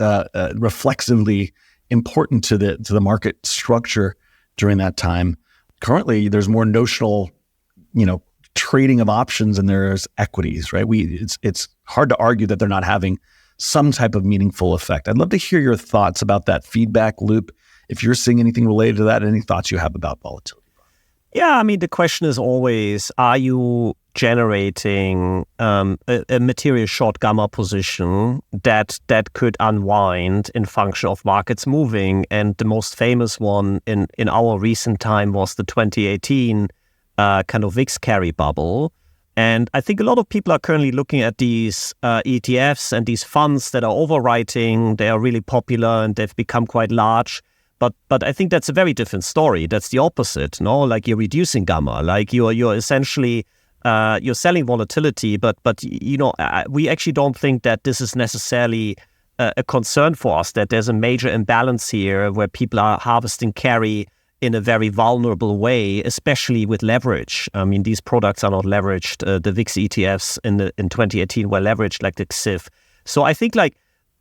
reflexively important to the market structure during that time. Currently, there's more notional, trading of options than there's equities, right? It's hard to argue that they're not having some type of meaningful effect. I'd love to hear your thoughts about that feedback loop. If you're seeing anything related to that, any thoughts you have about volatility. Yeah, I mean, the question is always, are you generating a material short gamma position that could unwind in function of markets moving? And the most famous one in our recent time was the 2018 kind of VIX carry bubble. And I think a lot of people are currently looking at these ETFs and these funds that are overwriting. They are really popular and they've become quite large. But I think that's a very different story. That's the opposite, no? Like you're reducing gamma, like you're essentially you're selling volatility. But we actually don't think that this is necessarily a concern for us. That there's a major imbalance here where people are harvesting carry in a very vulnerable way, especially with leverage. I mean, these products are not leveraged. The VIX ETFs in 2018 were leveraged like the XIF. So I think like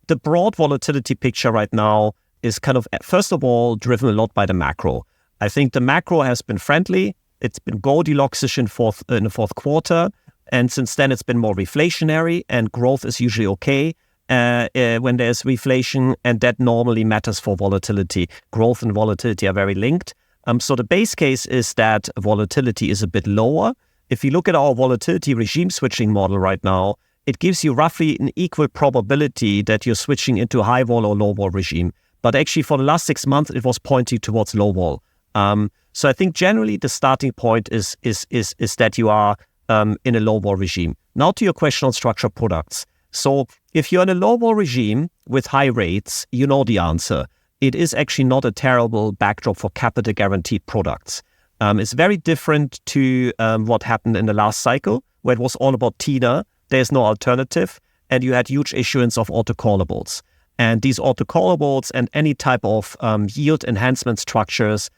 the broad volatility picture right now is kind of, first of all, driven a lot by the macro. I think the macro has been friendly. It's been Goldilocks-ish in the fourth quarter. And since then, it's been more reflationary, and growth is usually okay when there's reflation, and that normally matters for volatility. Growth and volatility are very linked. So the base case is that volatility is a bit lower. If you look at our volatility regime switching model right now, it gives you roughly an equal probability that you're switching into a high vol or low vol regime. But actually, for the last 6 months, it was pointing towards low vol. So I think generally the starting point is that you are in a low vol regime. Now to your question on structured products. So if you're in a low vol regime with high rates, you know the answer. It is actually not a terrible backdrop for capital guaranteed products. It's very different to what happened in the last cycle, where it was all about TINA. There's no alternative, and you had huge issuance of autocallables. And these autocallables and any type of yield enhancement structures,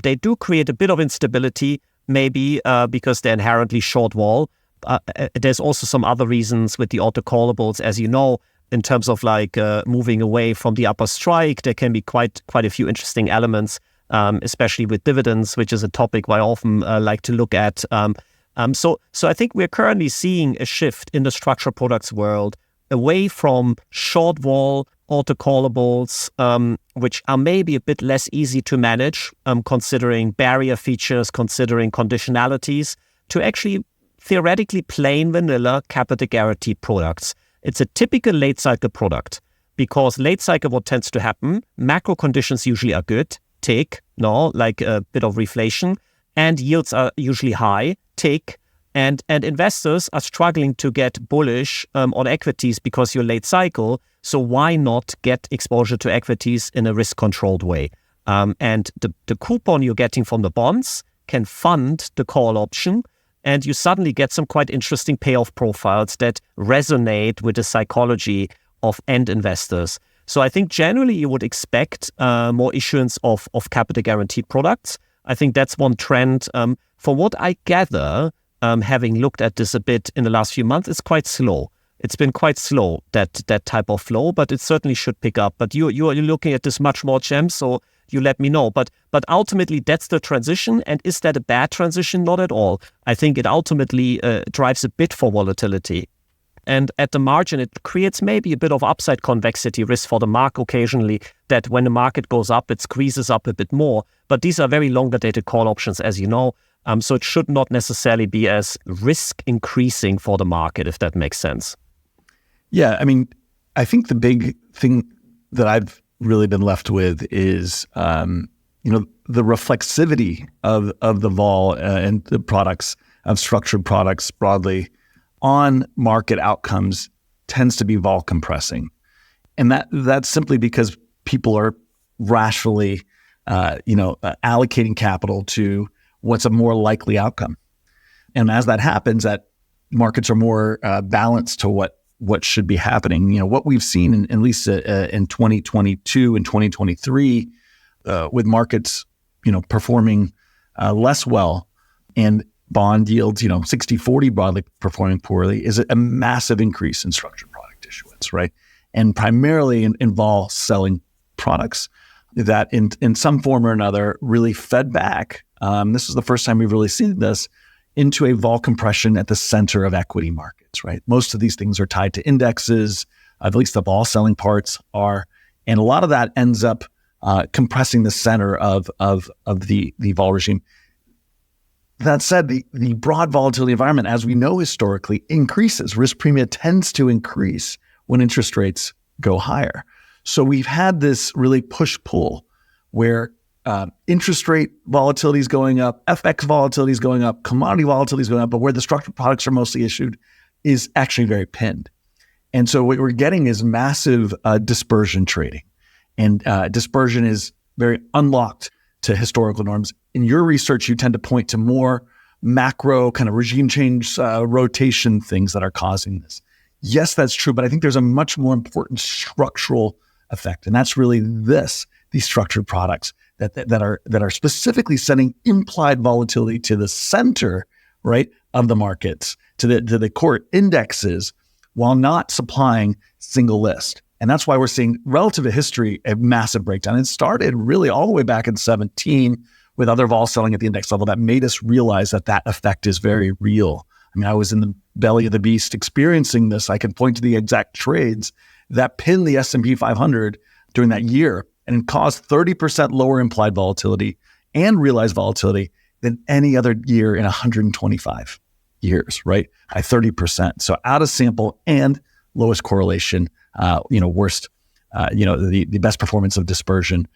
they do create a bit of instability, maybe because they're inherently short vol. There's also some other reasons with the autocallables, as you know, in terms of like moving away from the upper strike. There can be quite a few interesting elements, especially with dividends, which is a topic I often like to look at. So I think we're currently seeing a shift in the structured products world away from short vol autocallables, which are maybe a bit less easy to manage, considering barrier features, considering conditionalities, to actually theoretically plain vanilla capital guaranteed products. It's a typical late cycle product, because late cycle, what tends to happen, macro conditions usually are good, like a bit of reflation, and yields are usually high, and investors are struggling to get bullish on equities because you're late cycle. So why not get exposure to equities in a risk-controlled way? And the coupon you're getting from the bonds can fund the call option, and you suddenly get some quite interesting payoff profiles that resonate with the psychology of end investors. So I think generally you would expect more issuance of capital guaranteed products. I think that's one trend. From what I gather, having looked at this a bit in the last few months, it's quite slow. It's been quite slow, that type of flow, but it certainly should pick up. But you're looking at this much more, Cem, so you let me know. But ultimately, that's the transition. And is that a bad transition? Not at all. I think it ultimately drives a bit for volatility. And at the margin, it creates maybe a bit of upside convexity risk for the market occasionally, that when the market goes up, it squeezes up a bit more. But these are very longer dated call options, as you know. So it should not necessarily be as risk increasing for the market, if that makes sense. Yeah, I mean, I think the big thing that I've really been left with is, the reflexivity of the vol and the products, of structured products broadly, on market outcomes tends to be vol compressing. And that's simply because people are rationally, allocating capital to what's a more likely outcome. And as that happens, that markets are more balanced to what should be happening. You know, what we've seen at least in 2022 and 2023 with markets, performing less well, and bond yields, 60-40 broadly performing poorly, is a massive increase in structured product issuance, right? And primarily in vol selling products that in some form or another really fed back. This is the first time we've really seen this into a vol compression at the center of equity markets, right? Most of these things are tied to indexes, at least the vol selling parts are. And a lot of that ends up compressing the center of the vol regime. That said, the broad volatility environment, as we know historically, increases. Risk premium tends to increase when interest rates go higher. So we've had this really push-pull where interest rate volatility is going up, FX volatility is going up, commodity volatility is going up, but where the structured products are mostly issued is actually very pinned. And so what we're getting is massive dispersion trading. And dispersion is very unlocked to historical norms. In your research, you tend to point to more macro kind of regime change, rotation things that are causing this. Yes, that's true, but I think there's a much more important structural effect. And that's really these structured products. that are specifically setting implied volatility to the center, right, of the markets, to the core indexes, while not supplying single list. And that's why we're seeing, relative to history, a massive breakdown. It started really all the way back in 17 with other vol selling at the index level that made us realize that effect is very real. I mean, I was in the belly of the beast experiencing this. I can point to the exact trades that pinned the S&P 500 during that year and caused 30% lower implied volatility and realized volatility than any other year in 125 years, right? By 30%. So out of sample and lowest correlation, worst, the best performance of dispersion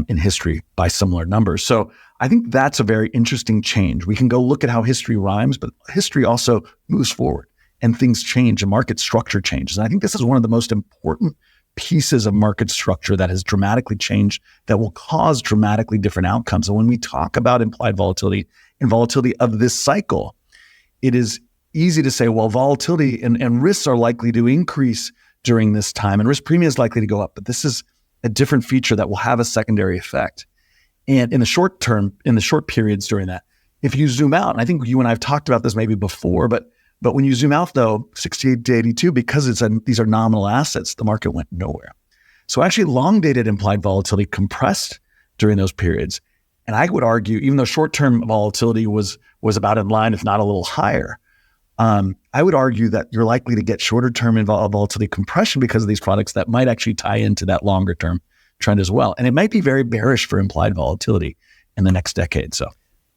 in history by similar numbers. So I think that's a very interesting change. We can go look at how history rhymes, but history also moves forward and things change and market structure changes. And I think this is one of the most important pieces of market structure that has dramatically changed, that will cause dramatically different outcomes. And when we talk about implied volatility and volatility of this cycle, it is easy to say, well, volatility and risks are likely to increase during this time and risk premium is likely to go up. But this is a different feature that will have a secondary effect. And in the short term, in the short periods during that, if you zoom out, and I think you and I have talked about this maybe before, but when you zoom out though, 68 to 82, because these are nominal assets, the market went nowhere. So actually long-dated implied volatility compressed during those periods. And I would argue, even though short-term volatility was about in line, if not a little higher, I would argue that you're likely to get shorter-term volatility compression because of these products that might actually tie into that longer-term trend as well. And it might be very bearish for implied volatility in the next decade. So,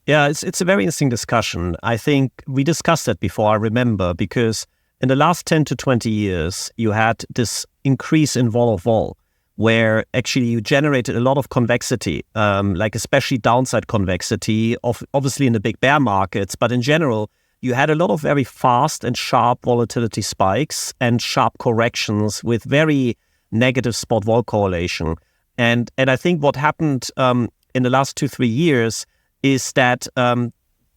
yeah, it's a very interesting discussion. I think we discussed that before, I remember, because in the last 10 to 20 years, you had this increase in vol of vol, where actually you generated a lot of convexity, like especially downside convexity, obviously in the big bear markets, but in general, you had a lot of very fast and sharp volatility spikes and sharp corrections with very negative spot vol correlation. And I think what happened in the last 2-3 years is that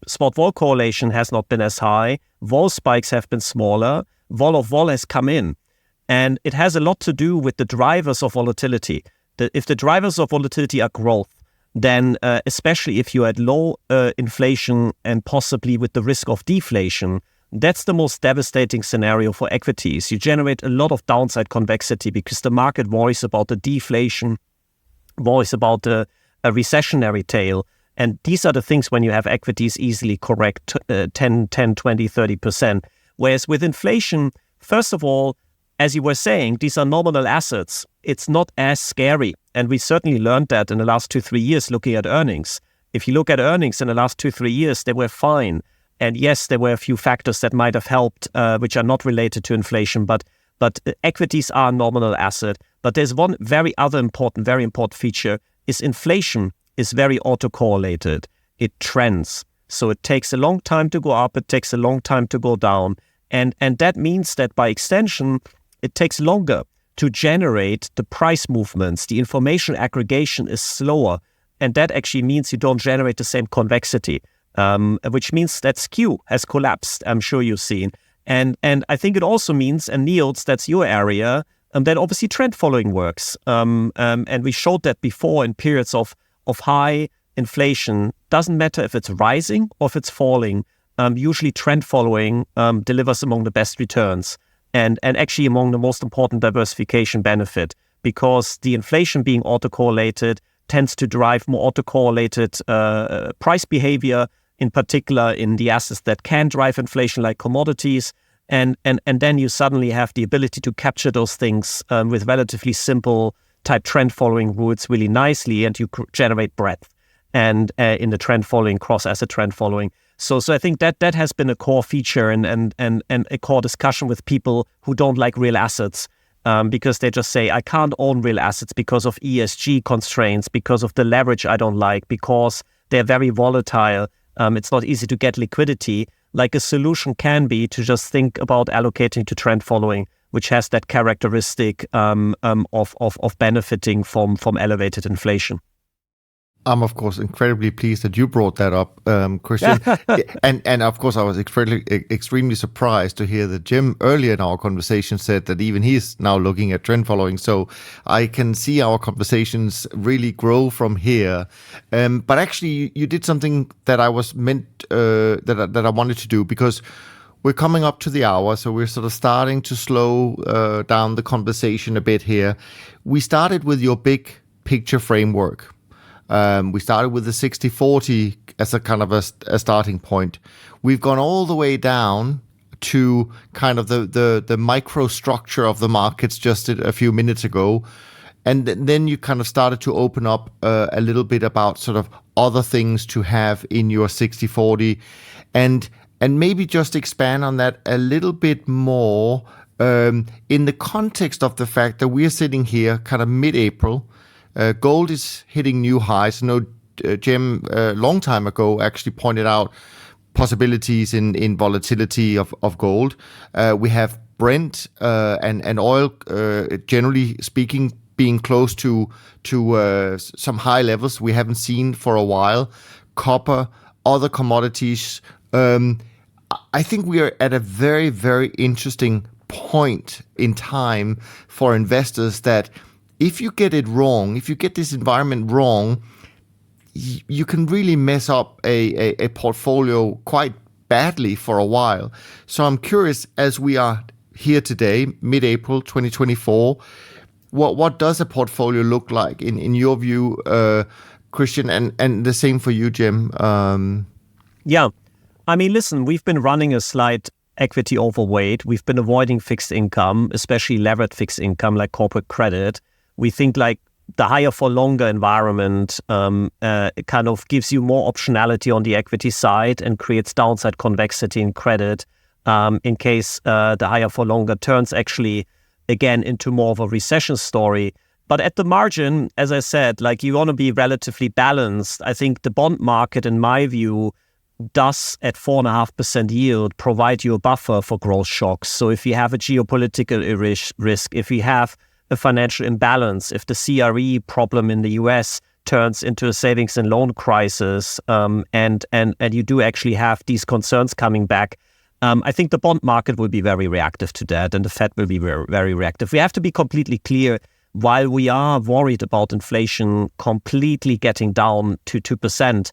spot vol correlation has not been as high, vol spikes have been smaller, vol of vol has come in. And it has a lot to do with the drivers of volatility. If the drivers of volatility are growth, then especially if you're at low inflation and possibly with the risk of deflation, that's the most devastating scenario for equities. You generate a lot of downside convexity because the market worries about the deflation, worries about a recessionary tail. And these are the things when you have equities easily correct 10, 20, 30%. Whereas with inflation, first of all, as you were saying, these are nominal assets. It's not as scary. And we certainly learned that in the last 2-3 years looking at earnings. If you look at earnings in the last 2-3 years, they were fine. And yes, there were a few factors that might have helped, which are not related to inflation, but equities are a nominal asset. But there's one very important feature is inflation is very autocorrelated. It trends. So it takes a long time to go up. It takes a long time to go down. And that means that by extension, it takes longer to generate the price movements. The information aggregation is slower. And that actually means you don't generate the same convexity, which means that skew has collapsed, I'm sure you've seen. And I think it also means, and Niels, that's your area, that obviously trend following works. And we showed that before in periods of high inflation. Doesn't matter if it's rising or if it's falling. Usually trend following delivers among the best returns and actually among the most important diversification benefit, because the inflation being autocorrelated tends to drive more autocorrelated price behavior, in particular in the assets that can drive inflation like commodities. And then you suddenly have the ability to capture those things with relatively simple type trend following rules really nicely, and you generate breadth and in the trend following, cross asset trend following. So I think that has been a core feature and a core discussion with people who don't like real assets, because they just say, I can't own real assets because of ESG constraints, because of the leverage I don't like, because they're very volatile. It's not easy to get liquidity. Like a solution can be to just think about allocating to trend following, which has that characteristic of benefiting from elevated inflation. I'm of course incredibly pleased that you brought that up, Christian, and of course I was extremely surprised to hear that Jim earlier in our conversation said that even he's now looking at trend following. So I can see our conversations really grow from here. But actually, you did something that I was meant that I wanted to do, because we're coming up to the hour, so we're sort of starting to slow down the conversation a bit here. We started with your big picture framework. We started with the 60-40 as a kind of a starting point. We've gone all the way down to kind of the microstructure of the markets just a few minutes ago. And then you kind of started to open up a little bit about sort of other things to have in your 60-40. And maybe just expand on that a little bit more in the context of the fact that we're sitting here kind of mid-April. Gold is hitting new highs. I know Cem a long time ago actually pointed out possibilities in volatility of gold. We have Brent and oil, generally speaking, being close to some high levels we haven't seen for a while. Copper, other commodities. I think we are at a very, very interesting point in time for investors that if you get it wrong, if you get this environment wrong, you can really mess up a portfolio quite badly for a while. So I'm curious, as we are here today, mid-April 2024, what does a portfolio look like in your view, Christian, and the same for you, Jim? Yeah. I mean, listen, we've been running a slight equity overweight. We've been avoiding fixed income, especially levered fixed income like corporate credit. We think like the higher for longer environment it kind of gives you more optionality on the equity side and creates downside convexity in credit in case the higher for longer turns actually again into more of a recession story. But at the margin, as I said, like you want to be relatively balanced. I think the bond market, in my view, does at 4.5% yield provide you a buffer for growth shocks. So if you have a geopolitical risk, if you have a financial imbalance, if the CRE problem in the US turns into a savings and loan crisis, and you do actually have these concerns coming back, I think the bond market will be very reactive to that, and the Fed will be very, very reactive. We have to be completely clear, while we are worried about inflation completely getting down to 2%,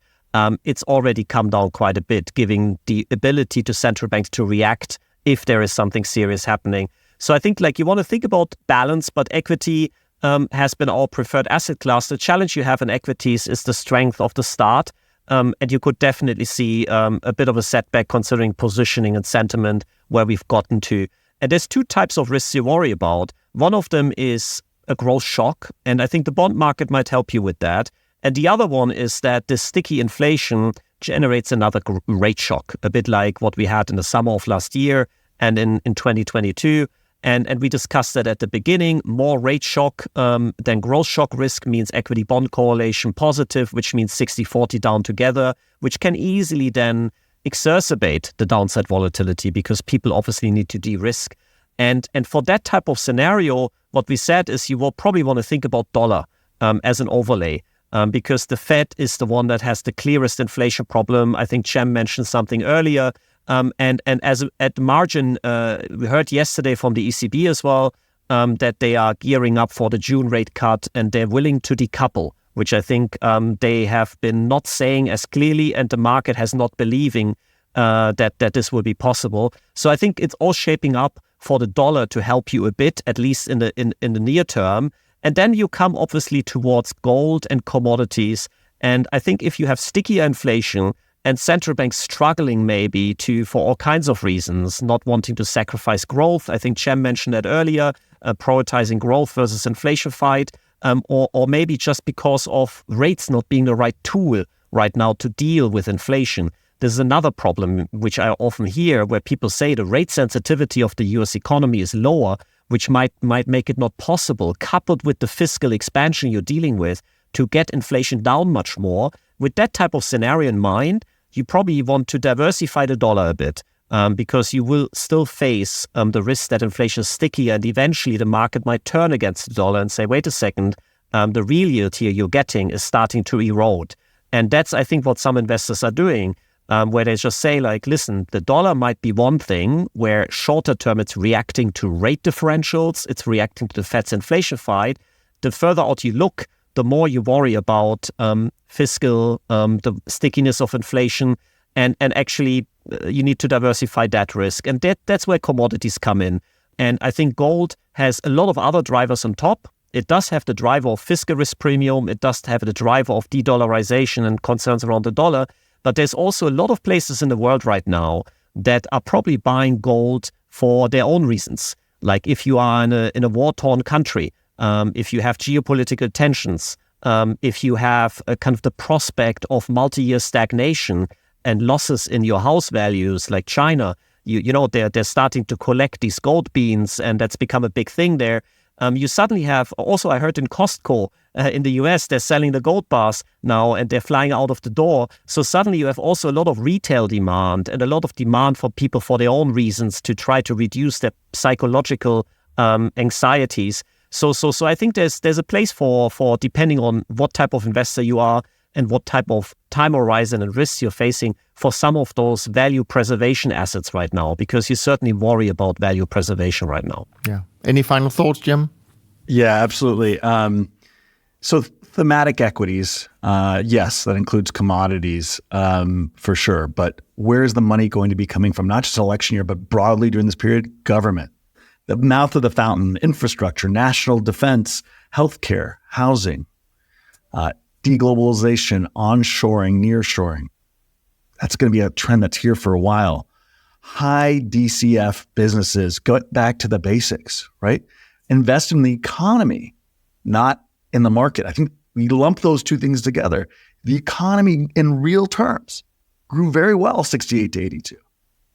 it's already come down quite a bit, giving the ability to central banks to react if there is something serious happening. So I think like you want to think about balance, but equity has been our preferred asset class. The challenge you have in equities is the strength of the start. And you could definitely see a bit of a setback considering positioning and sentiment where we've gotten to. And there's two types of risks you worry about. One of them is a growth shock. And I think the bond market might help you with that. And the other one is that the sticky inflation generates another rate shock, a bit like what we had in the summer of last year and in 2022. And we discussed that at the beginning. More rate shock than growth shock risk means equity bond correlation positive, which means 60-40 down together, which can easily then exacerbate the downside volatility because people obviously need to de-risk. And for that type of scenario, what we said is you will probably want to think about dollar as an overlay. Because the Fed is the one that has the clearest inflation problem. I think Cem mentioned something earlier. And as at the margin, we heard yesterday from the ECB as well that they are gearing up for the June rate cut and they're willing to decouple, which I think they have been not saying as clearly, and the market has not believing that this will be possible. So I think it's all shaping up for the dollar to help you a bit, at least in the near term. And then you come obviously towards gold and commodities. And I think if you have stickier inflation and central banks struggling maybe for all kinds of reasons, not wanting to sacrifice growth, I think Cem mentioned that earlier, prioritizing growth versus inflation fight, or maybe just because of rates not being the right tool right now to deal with inflation. There's another problem, which I often hear, where people say the rate sensitivity of the US economy is lower, which might make it not possible, coupled with the fiscal expansion you're dealing with, to get inflation down much more. With that type of scenario in mind, you probably want to diversify the dollar a bit because you will still face the risk that inflation is sticky and eventually the market might turn against the dollar and say, wait a second, the real yield here you're getting is starting to erode. And that's, I think, what some investors are doing, where they just say, like, listen, the dollar might be one thing where shorter term it's reacting to rate differentials, it's reacting to the Fed's inflation fight. The further out you look, the more you worry about fiscal, the stickiness of inflation, and actually you need to diversify that risk. And that's where commodities come in. And I think gold has a lot of other drivers on top. It does have the driver of fiscal risk premium. It does have the driver of de-dollarization and concerns around the dollar. But there's also a lot of places in the world right now that are probably buying gold for their own reasons. Like if you are in a war-torn country, if you have geopolitical tensions, if you have a kind of the prospect of multi-year stagnation and losses in your house values, like China, you know, they're starting to collect these gold beans, and that's become a big thing there. You suddenly have, also I heard in Costco in the US, they're selling the gold bars now and they're flying out of the door. So suddenly you have also a lot of retail demand and a lot of demand for people for their own reasons to try to reduce their psychological anxieties. So I think there's a place for depending on what type of investor you are and what type of time horizon and risks you're facing for some of those value preservation assets right now, because you certainly worry about value preservation right now. Yeah. Any final thoughts, Jim? Yeah, absolutely. So thematic equities, yes, that includes commodities for sure. But where's the money going to be coming from? Not just election year, but broadly during this period, government. The mouth of the fountain, infrastructure, national defense, healthcare, housing, deglobalization, onshoring, nearshoring. That's going to be a trend that's here for a while. High DCF businesses, go back to the basics, right? Invest in the economy, not in the market. I think we lump those two things together. The economy in real terms grew very well, 68 to 82.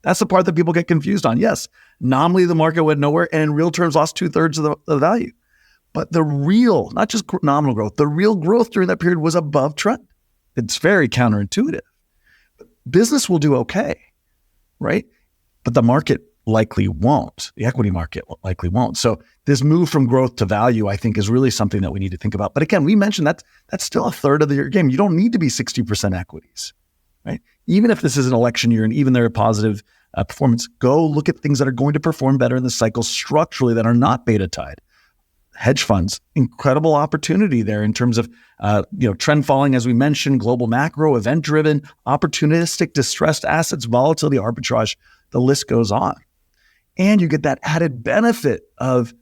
That's the part that people get confused on. Yes, nominally the market went nowhere and in real terms lost 2/3 of the value. But the real, not just nominal growth, the real growth during that period was above trend. It's very counterintuitive. Business will do okay, right? But the market likely won't. The equity market likely won't. So this move from growth to value, I think, is really something that we need to think about. But again, we mentioned that's still a third of your game. You don't need to be 60% equities, right? Even if this is an election year and even there are positive performance, go look at things that are going to perform better in the cycle structurally that are not beta tied. Hedge funds, incredible opportunity there in terms of trend falling, as we mentioned, global macro, event-driven, opportunistic, distressed assets, volatility, arbitrage, the list goes on. And you get that added benefit of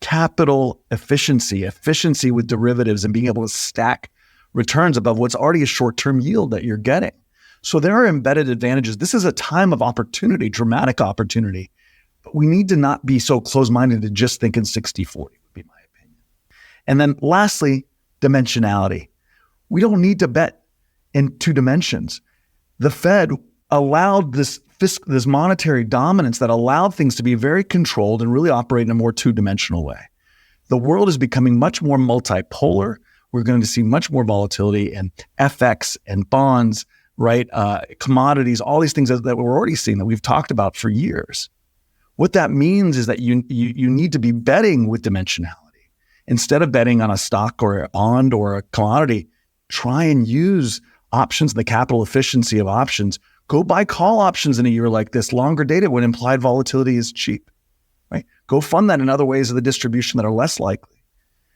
capital efficiency with derivatives and being able to stack returns above what's already a short-term yield that you're getting. So there are embedded advantages. This is a time of opportunity, dramatic opportunity. But we need to not be so close-minded to just thinking 60-40 would be my opinion. And then lastly, dimensionality. We don't need to bet in two dimensions. The Fed allowed this monetary dominance that allowed things to be very controlled and really operate in a more two-dimensional way. The world is becoming much more multipolar. We're going to see much more volatility in FX and bonds, right? Commodities, all these things that we're already seeing that we've talked about for years. What that means is that you need to be betting with dimensionality. Instead of betting on a stock or a bond or a commodity, try and use options, the capital efficiency of options. Go buy call options in a year like this, longer dated when implied volatility is cheap, right? Go fund that in other ways of the distribution that are less likely.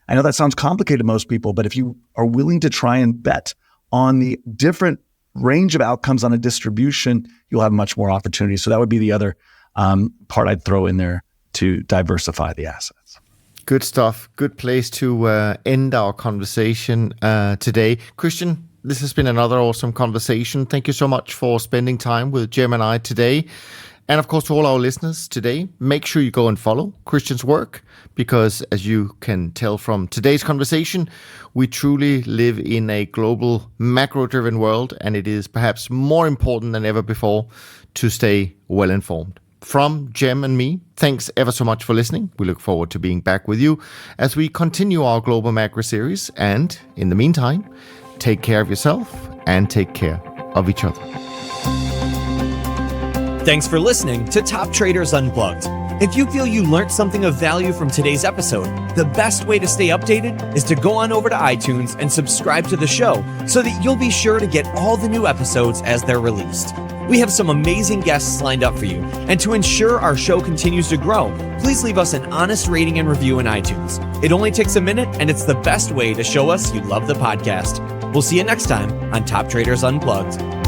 I know that sounds complicated to most people, but if you are willing to try and bet on the different range of outcomes on a distribution, you'll have much more opportunity. So that would be the other part I'd throw in there to diversify the assets. Good stuff. Good place to end our conversation today. Christian, this has been another awesome conversation. Thank you so much for spending time with Cem and I today. And of course, to all our listeners today, make sure you go and follow Christian's work, because as you can tell from today's conversation, we truly live in a global macro-driven world, and it is perhaps more important than ever before to stay well informed. From Cem and me, thanks ever so much for listening. We look forward to being back with you as we continue our Global Macro series. And in the meantime, take care of yourself and take care of each other. Thanks for listening to Top Traders Unplugged. If you feel you learned something of value from today's episode, the best way to stay updated is to go on over to iTunes and subscribe to the show so that you'll be sure to get all the new episodes as they're released. We have some amazing guests lined up for you, and to ensure our show continues to grow, please leave us an honest rating and review in iTunes. It only takes a minute, and it's the best way to show us you love the podcast. We'll see you next time on Top Traders Unplugged.